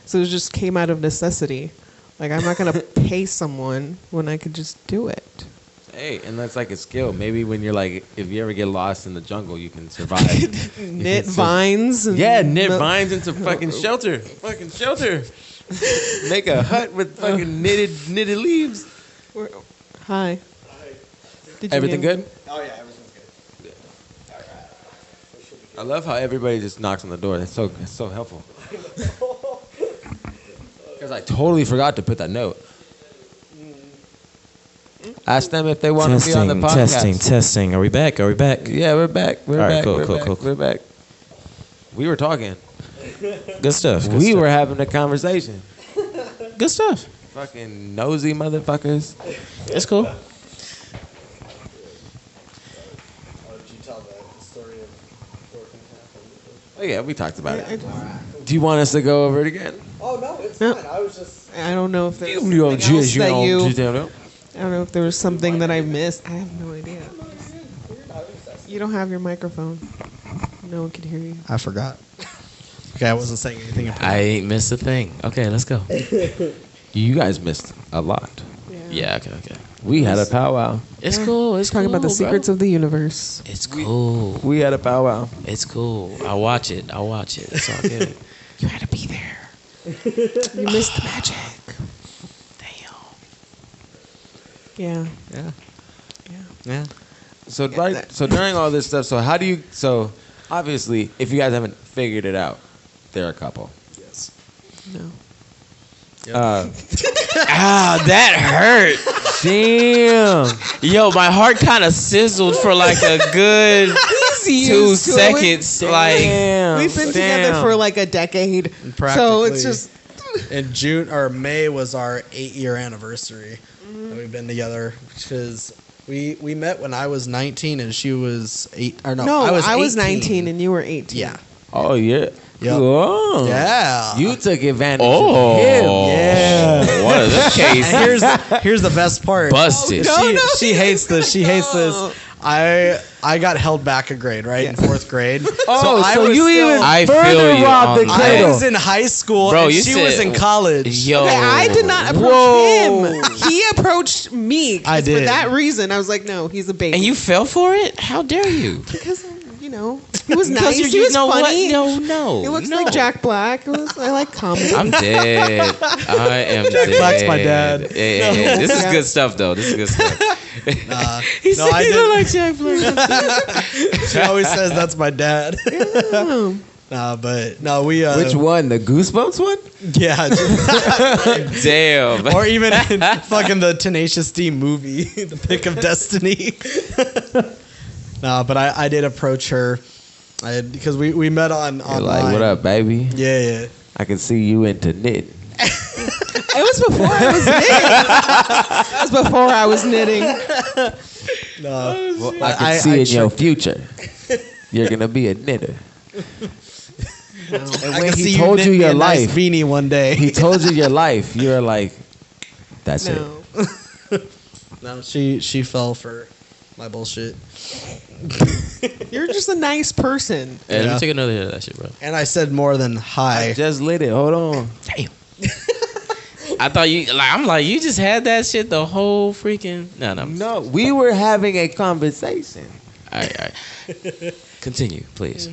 So it just came out of necessity. Like, I'm not going to pay someone when I could just do it. Hey, and that's like a skill. Maybe when you're like, if you ever get lost in the jungle, you can survive. Knit vines. Knit vines into fucking shelter. Fucking shelter. Make a hut with fucking knitted leaves. Hi. Everything good? Oh yeah, everything's good. Yeah. All right. I love how everybody just knocks on the door. That's so helpful. Because I totally forgot to put that note. Ask them if they want to be on the podcast. Testing. Are we back? Yeah, we're back. Cool. We're back. We were talking. Good stuff. We were having a conversation. Good stuff. Fucking nosy motherfuckers. It's cool. Did you tell the story of Dork and Half? Oh yeah, we talked about it. Do you want us to go over it again? Oh no, it's fine. I was just. I don't know if there's something You else that you. know. I don't know if there was something that I missed. I have no idea. You don't have your microphone. No one can hear you. I forgot. Okay, I wasn't saying anything important. I ain't missed a thing. Okay, let's go. You guys missed a lot. Yeah, okay. We had a powwow. It's cool. It's Talking about the cool, secrets bro. of the universe. It's cool. We had a powwow. It's cool. I watch it. It's all good. You had to be there. You missed the magic. Damn. Yeah. Yeah. So during all this stuff, so obviously if you guys haven't figured it out, they're a couple. Yes. No. That hurt. Damn. Yo, my heart kind of sizzled for like a good 2 seconds. Like, Damn. We've been together for like a decade. So Practically. it's just. In June or May was our 8-year anniversary that we've been together, because we met when I was 19 and she was 8. Or no, I was 19 and you were 18. Yeah. Oh yeah. Yep. Cool. Yeah. You took advantage Oh. of him. Yeah. one of the cases. And here's the best part. Busted. She hates this. She hates this. I got held back a grade, right? In 4th grade. Oh, I so was you still- even I further feel you robbed the on I cradle. was in high school, Bro, and you she was said- in college. Yo. Okay, I did not approach Whoa. him. He approached me. 'cause I did. For that reason, I was like, no, he's a baby. And you fell for it? How dare you? Because, he was Because nice. you He was know funny. what? No. He looks no. like Jack Black. I like comedy. I'm dead. I am dead. Black's my dad. Hey, this is good stuff, though. This is good stuff. He said I you did. look like Jack Black. She always says that's my dad. Oh. But no, we. Which one? The Goosebumps one? Yeah. Damn. Or even in fucking the Tenacious D movie, The Pick of Destiny. No, but I did approach her, because we met on You're online. like, what up, baby? Yeah. I can see you into knitting. It was before I was knitting. It was before I was knitting. No, Well, I can see in your future, you're gonna be a knitter. And I when can see he told knit you me your a nice life, beanie one day. he told you your life. You're like, that's it. No. No, she fell for my bullshit, You're just a nice person. Hey, let Yeah. me take another hit of that shit, bro. and I said more than hi. I just lit it. Hold on. Damn. I thought you I'm like you just had that shit the whole freaking no. No, we were having a conversation. All right. Continue, please.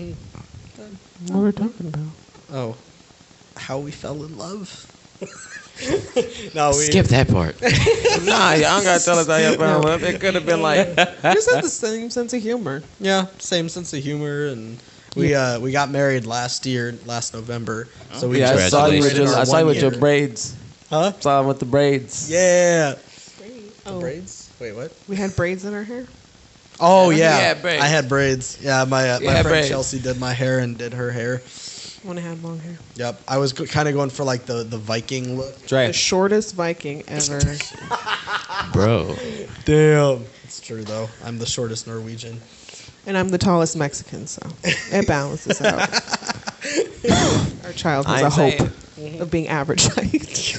What were we talking about? Oh, how we fell in love. No, we Skip that part. Nah, y'all don't gotta tell us how y'all fell in love. It could have been like, You just have the same sense of humor. Yeah, same sense of humor, and we got married last November. So we yeah, I saw you with celebrated your, our I saw you 1 with your year. braids. Huh? Saw him with the braids. Yeah. Oh, Braids? Wait, what? we had braids in our hair. Oh Yeah, yeah, you had braids. I had braids. Yeah, my had friend braids. Chelsea did my hair and did her hair. When I had long hair. Yep, I was kind of going for like the Viking look. The Dre. shortest Viking ever. Bro. Damn, it's true though. I'm the shortest Norwegian. And I'm the tallest Mexican, so it balances out. Our child has I a ain't hope of being average height.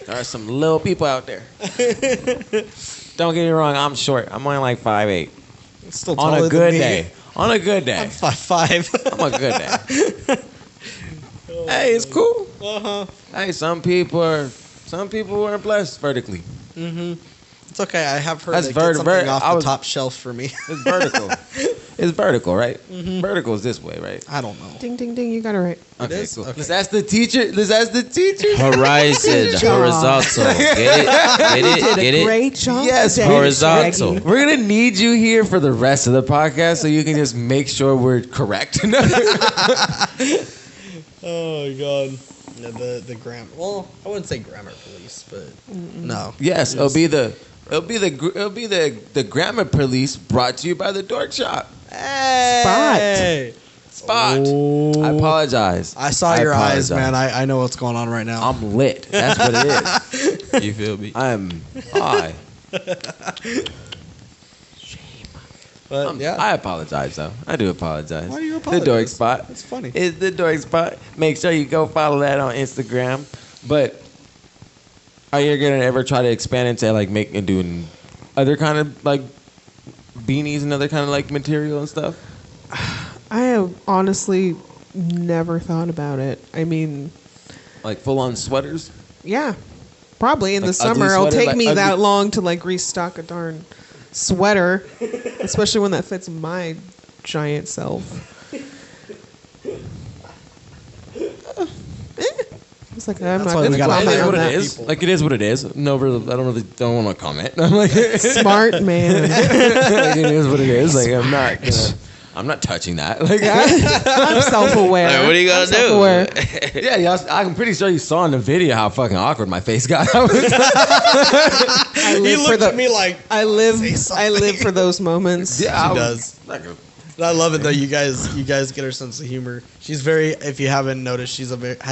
There are some little people out there. Don't get me wrong, I'm short. I'm only like 5'8". It's still On taller a good than me. day. On a good day. I'm 5'5". I'm a good day. Hey, it's cool. Uh-huh. Hey, some people weren't blessed vertically. It's okay. I have her That's to get something off I the was- top shelf for me. It's vertical. It's vertical, right? Vertical is this way, right? I don't know. Ding, ding, ding. You got it right. Okay, is? cool. Okay. Let's ask the teacher. Horizon. Horizontal. Get it? Get it? Great job. Yes, today, horizontal. Greggy. We're gonna need you here for the rest of the podcast, so you can just make sure we're correct. Oh my god. Yeah, the grammar. Well, I wouldn't say grammar police, but no. Yes, it'll be the grammar police brought to you by the Dork Shop. Hey. Spot. Oh. I apologize. I saw your eyes, apologize. man. I know what's going on right now. I'm lit. That's what it is. You feel me? I'm high. But yeah, I apologize though. I do apologize. Why do you apologize? The Dork Spot. It's funny. It's the Dork Spot. Make sure you go follow that on Instagram. But are you gonna ever try to expand into like making doing other kind of like beanies and other kind of like material and stuff? I have honestly never thought about it. I mean, like full on sweaters? Yeah, probably in like the summer. It'll sweater, take like me ugly. that long to like restock a darn sweater, especially one that fits my giant self. It's like I'm That's not why going we to gotta comment It is on what it that. is. Like it is what it is. No, I don't want to comment. I'm like, Smart man. like it is what it is. Like I'm not touching that. Like I'm self-aware. Like, what are you gonna do? Self-aware. yeah, y'all, I'm pretty sure you saw in the video how fucking awkward my face got. I He live for looked the. at me like, I live. Say I live for those moments. yeah, she does. And I love it though. You guys get her sense of humor. She's very. If you haven't noticed, has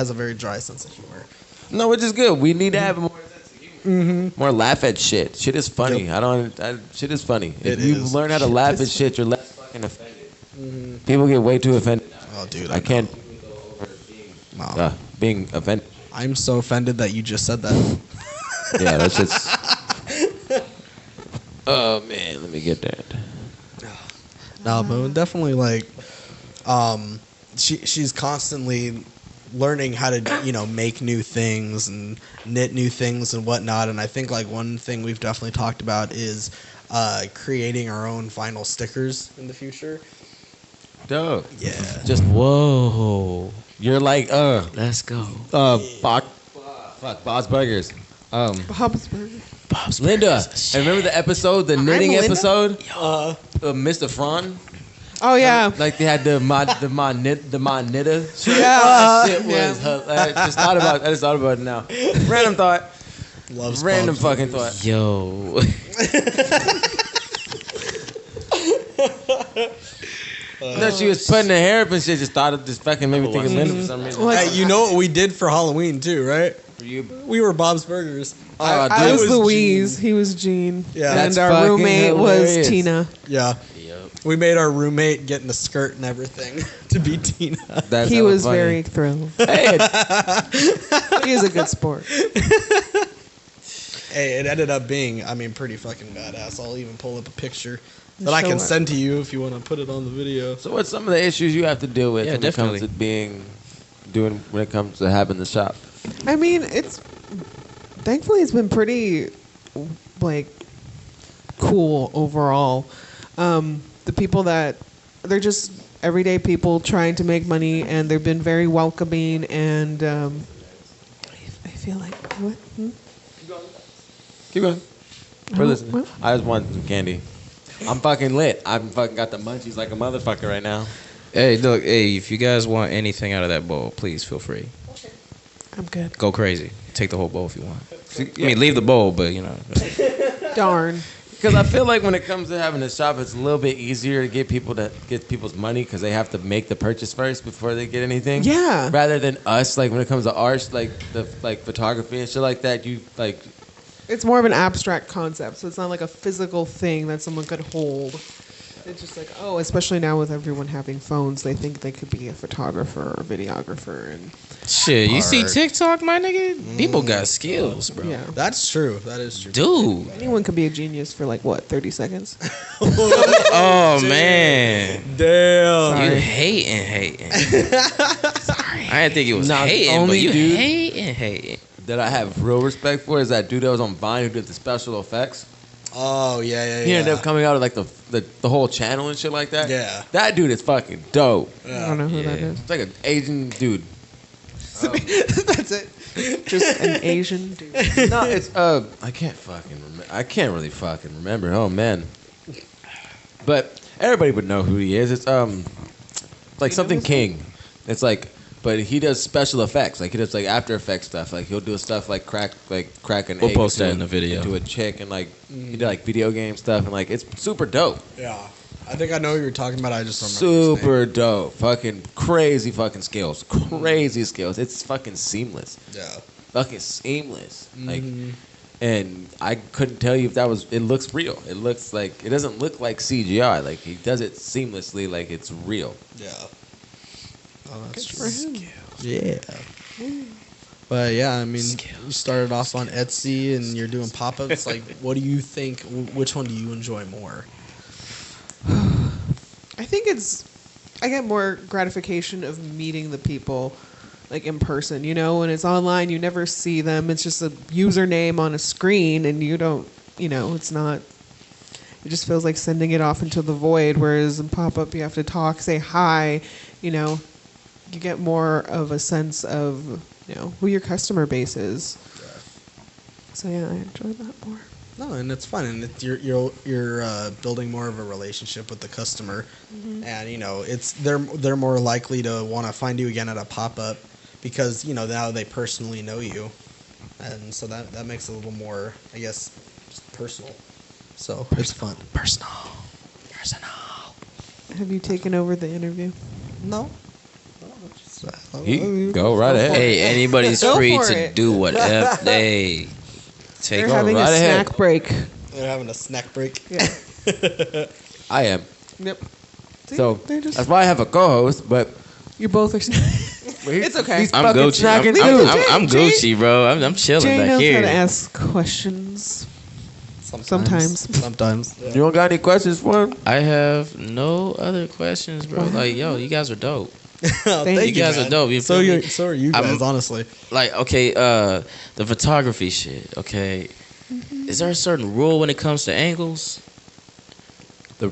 a very dry sense of humor. No, which is good. We need to have more sense of humor. More laugh at shit. Shit is funny. Yep. Shit is funny. It If you is. learn how to laugh at shit, you're less fucking offended. People get way too offended. Oh, dude, I can't. Wow. Being offended. I'm so offended that you just said that. Yeah, that's just. Oh man, let me get that. No, but definitely like, she's constantly learning how to make new things and knit new things and whatnot. And I think like one thing we've definitely talked about is creating our own vinyl stickers in the future. Dope. Yeah. Just Whoa. you're like Let's go. Bob's Burgers. Bob's Burger. Linda, and remember the episode, the knitting Linda. episode, Mr. Fron? Oh yeah. Like they had the mod knitter shirt. Yeah. That shit was hilarious. I just thought about it now. Random thought. Loves Random Bob's fucking Burgers. thought. Yo. No, she was putting her hair up and shit. Just thought of this fucking made me think of Linda for some reason. Like, Hey, you know what we did for Halloween too, right? For you, We were Bob's Burgers. Oh, I was dude. Louise. He was Gene. Yeah. And That's our fucking roommate hilarious. was Tina. Yeah. We made our roommate get in a skirt and everything to be Tina. That's He hella was funny. very thrilled. Hey, He is a good sport. Hey, it ended up being, pretty fucking badass. I'll even pull up a picture that I Show can it. send to you if you want to put it on the video. so what's some of the issues you have to deal with Yeah, when definitely. it comes to having the shop? I mean, thankfully it's been pretty like cool overall. The people they're just everyday people trying to make money, and they've been very welcoming. And I feel like what? Keep going. We're listening. what? I just want some candy. I'm fucking lit. I'm fucking got the munchies like a motherfucker right now. Hey, look, if you guys want anything out of that bowl, please feel free. I'm good. Go crazy. Take the whole bowl if you want. I mean, leave the bowl, but Darn. Because I feel like when it comes to having a shop, it's a little bit easier to get people's money because they have to make the purchase first before they get anything. Yeah. Rather than us, like when it comes to art, like photography and shit like that, you like. It's more of an abstract concept, so it's not like a physical thing that someone could hold. It's just like, especially now with everyone having phones, they think they could be a photographer or a videographer, and shit. You see Art. TikTok, my nigga? People got skills, bro. yeah, That's true. That is true. Dude. anyone could be a genius for like what, 30 seconds? Oh, man. Damn. You hating. Sorry. I didn't think it was Nah, the hating, but only you dude- hating. That I have real respect for is that dude that was on Vine who did the special effects. Oh, yeah. He ended up coming out of like the whole channel and shit like that. Yeah. That dude is fucking dope. I don't know who that is. It's like an Asian dude. That's it. Just an Asian dude. No, it's I can't fucking remember. I can't really fucking remember. Oh man. But everybody would know who he is. It's like something King. It's like, but he does special effects. Like he does like After Effects stuff. Like he'll do stuff like crack an We'll egg post that into in the video. to a chick, and like he did like video game stuff, and like it's super dope. Yeah. I think I know what you're talking about. I just don't remember his name. Super dope. Fucking crazy fucking skills. Crazy skills. It's fucking seamless. Yeah. Fucking seamless. Like and I couldn't tell you if that was. It looks real. It looks like it doesn't look like CGI. Like he does it seamlessly, like it's real. Yeah. Oh, that's Good for him. Yeah. But yeah, I mean, you started off on Etsy and you're doing pop-ups. Like, what do you think? Which one do you enjoy more? I think I get more gratification of meeting the people, like in person. You know, when it's online, you never see them. It's just a username on a screen, and you don't. You know, it's not. It just feels like sending it off into the void. Whereas in pop-up, you have to talk, say hi. You know, you get more of a sense of who your customer base is. Yeah. So yeah, I enjoy that more. No, and it's fun, and you're building more of a relationship with the customer, and it's they're more likely to want to find you again at a pop-up because now they personally know you, and so that makes it a little more, I guess, just personal. So it's fun. Personal. Have you taken over the interview? No. Go right ahead. Hey, anybody's Go free for to it. do whatever they take. They're having a ahead. snack break. They're having a snack break. Yeah. I am. Yep. See, So they're just, that's why I have a co-host, but you both are. It's okay. he's I'm fucking Gucci. snacking I'm too. Gucci, bro. I'm chilling Jay back knows here. how to ask questions. Sometimes. Yeah. You don't got any questions for him? I have no other questions, bro. Like, yo, you guys are dope. Thank you guys man. are dope. You So feel me? so are you guys, honestly. Like, okay, the photography shit. Okay, is there a certain rule when it comes to angles?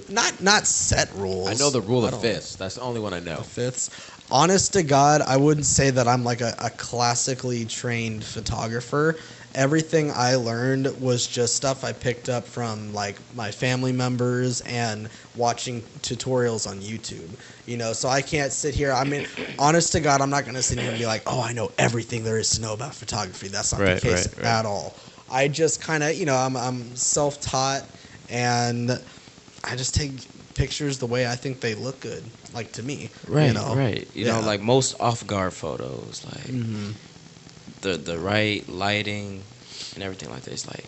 Not set rules. I know the rule I of don't- fifths. That's the only one I know. Fits. Honest to God, I wouldn't say that I'm like a classically trained photographer. Everything I learned was just stuff I picked up from like my family members and watching tutorials on YouTube. So I can't sit here. I mean, honest to God, I'm not going to sit here and be like, oh, I know everything there is to know about photography. That's not the case at all. I just kind of, I'm self-taught, and I just take pictures the way I think they look good, like to me. Right, Right. You know, like most off-guard photos, like the right lighting and everything like that. It's like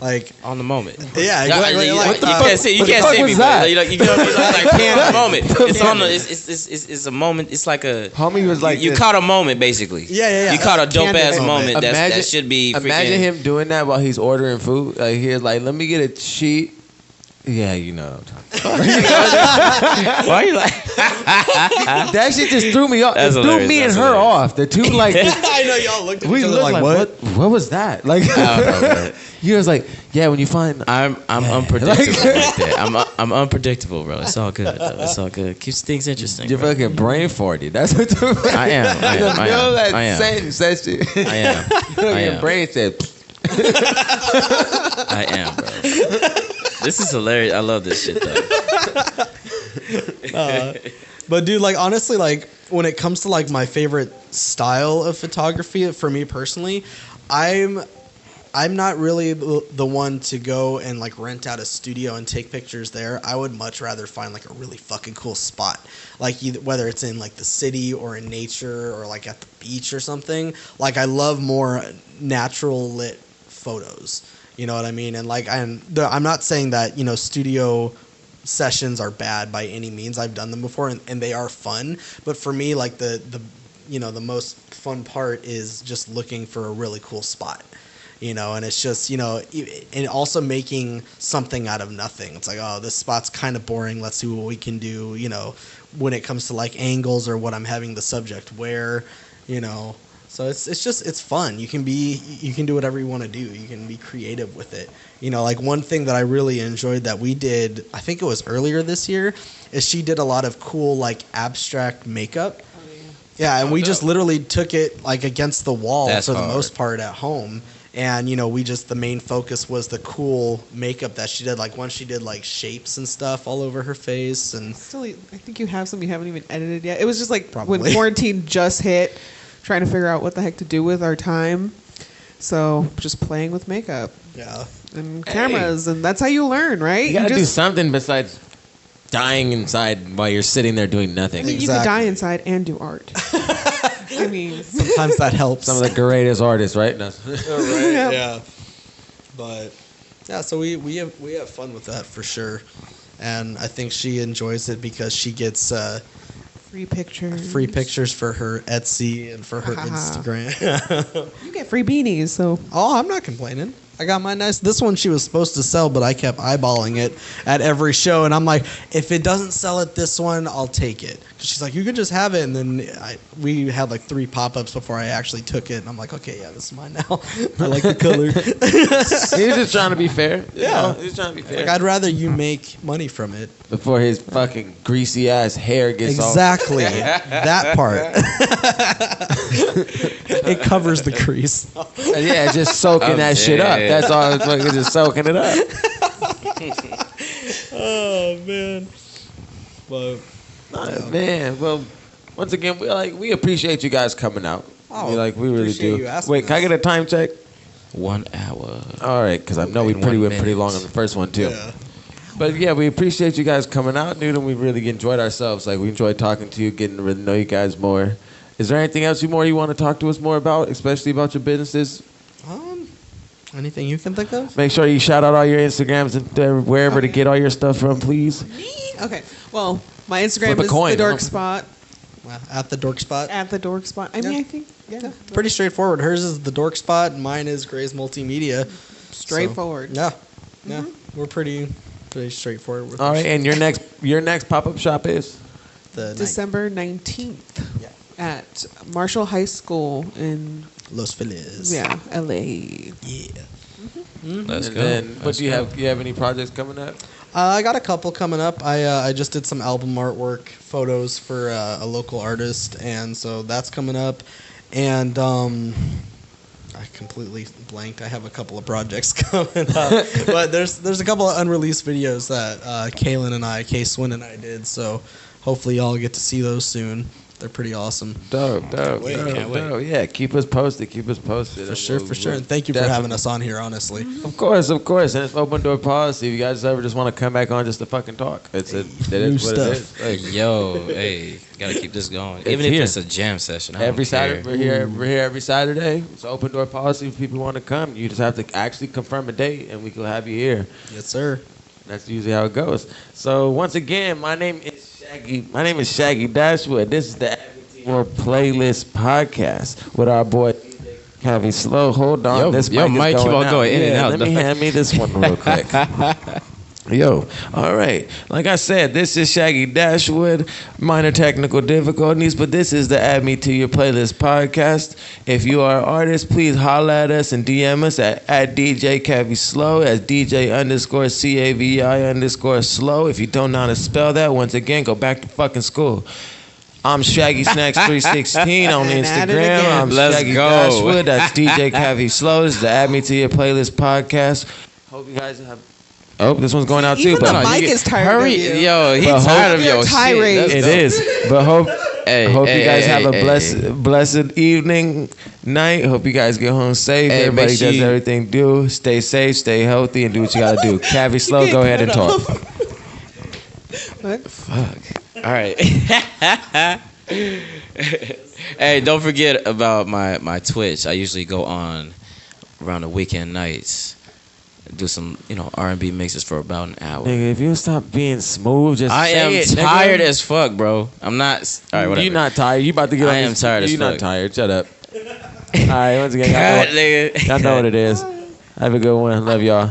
Like on the moment. Yeah, You can't see me, but you know, like on the moment. It's on the. It's a moment. It's like a. Homie was like, you this. caught a moment, basically. Yeah. You caught a dope ass Candid moment. moment. That should be. Imagine him doing that while he's ordering food. Like he's like, let me get a sheet. Yeah, you know. Why are you like? That shit just threw me off. It That's threw hilarious. me and That's her hilarious. off. The two like. I know y'all looked at We each other looked like what was that? Like I don't know, man. you was like, yeah, when you find I'm unpredictable like that. I'm unpredictable, bro. It's all good. Though. It's all good. Keeps things interesting. your bro. fucking brain farted. That's what I am. You know that sentence, that shit. I am. I Your am. brain said. I am, bro. This is hilarious. I love this shit though. But dude, like honestly, like when it comes to like my favorite style of photography, for me personally, I'm not really the one to go and like rent out a studio and take pictures there. I would much rather find like a really fucking cool spot, like whether it's in like the city or in nature or like at the beach or something. Like I love more natural lit photos. You know what I mean? And like I'm not saying that studio sessions are bad by any means. I've done them before and they are fun. But for me, like the most fun part is just looking for a really cool spot. And it's just, and also making something out of nothing. It's like, oh, this spot's kind of boring. Let's see what we can do, when it comes to like angles or what I'm having the subject wear, So it's fun. You can do whatever you want to do. You can be creative with it. Like one thing that I really enjoyed that we did, I think it was earlier this year, is she did a lot of cool like abstract makeup. Yeah, and we just literally took it like against the wall for the most part at home. And, the main focus was the cool makeup that she did. Like once she did like shapes and stuff all over her face. And Still, I think you have some you haven't even edited yet. It was just like Probably. when quarantine just hit, trying to figure out what the heck to do with our time. So just playing with makeup yeah. and cameras, and that's how you learn, right? You gotta do just, something besides dying inside while you're sitting there doing nothing. I mean, you could die inside and do art. I mean, sometimes that helps. Some of the greatest artists, right? No. Right, yeah. But yeah, so we have fun with that for sure, and I think she enjoys it because she gets free pictures. Free pictures for her Etsy and for her Instagram. You get free beanies, so. Oh, I'm not complaining. I got my nice. This one she was supposed to sell, but I kept eyeballing it at every show, and I'm like, if it doesn't sell at this one, I'll take it. Cause she's like, you can just have it, and then we had like 3 pop-ups before I actually took it, and I'm like, okay, yeah, this is mine now. I like the color. He's just trying to be fair. Yeah, he's trying to be fair. Like, I'd rather you make money from it before his fucking greasy ass hair gets exactly that part. It covers the crease. Yeah, just soaking that shit up. That's all. It's fucking just soaking it up. Oh man. But man, well, once again, we appreciate you guys coming out. Oh, we really do. Wait, can I get a time check? 1 hour. All right, because I know we went pretty long on the first one too. Yeah. But yeah, we appreciate you guys coming out, dude, and we really enjoyed ourselves. Like, we enjoyed talking to you, getting to really know you guys more. Is there anything else you want to talk to us more about, especially about your businesses? Anything you can think of? Make sure you shout out all your Instagrams and wherever to get all your stuff from, please. Okay. Well, my Instagram Flip a is coin. the Dork Spot. At the Dork Spot. At the Dork Spot. I mean, I think Pretty straightforward. Hers is the Dork Spot, and mine is Gray's Multimedia. straightforward. So, yeah. We're pretty straightforward with All right, and your next pop-up shop is? the December 19th. Yeah. At Marshall High School in Los Feliz. LA. Yeah. Let's And go. then, what Let's do you go. have? Do you have any projects coming up? I got a couple coming up. I just did some album artwork photos for a local artist, and so that's coming up. And I completely blanked. I have a couple of projects coming up, but there's a couple of unreleased videos that Kierstyn and I did. So hopefully y'all get to see those soon. They're pretty awesome. Dope. Can't wait. Yeah, keep us posted. For sure. And thank you for having us on here, honestly. Of course. And it's open door policy. If you guys ever just want to come back on just to fucking talk, that is what it is. Like, Yo, hey, gotta keep this going. It's Even if here. it's a jam session. every Saturday, we're here every Saturday. It's open door policy. If people want to come, you just have to actually confirm a date, and we can have you here. Yes, sir. That's usually how it goes. So once again, my name is Shaggy Dashwood. This is the Your Playlist podcast with our boy DJ Cavi Slow. Hold on, this mic Mike, is keep on out. going in and out. Let me hand me this one real quick. Yo, all right. Like I said, this is Shaggy Dashwood. Minor technical difficulties, but this is the Add Me to Your Playlist podcast. If you are an artist, please holla at us and DM us at DJ Cavi Slow. That's DJ_CAVI_slow. If you don't know how to spell that, once again, go back to fucking school. I'm Shaggy Snacks 316 on And at it Instagram. again. I'm Let's Shaggy go. Dashwood. That's DJ Cavi Slow. This is the Add Me to Your Playlist podcast. Hope you guys have. Oh, this one's going out too. Even But the mic is tired Hurry, of you. yo, he's But tired hope- of your tirade. shit. it is. But hope Hey, you hey, guys hey, have hey, a blessed evening, night. Hope you guys get home safe. Hey, Everybody make sure does you- everything do. Stay safe, stay healthy, and do what you gotta do. Cavi Slow, go ahead and talk. Fuck. All right. Hey, don't forget about my Twitch. I usually go on around the weekend nights. Do some, R&B mixes for about an hour. Nigga, if you stop being smooth, just I say am it, nigga. tired as fuck, bro. I'm not. All right, whatever. You not tired. You about to get I on am this- tired as You not fuck. tired. Shut up. All right, once again, God, nigga. y'all know what it is. Have a good one. Love y'all.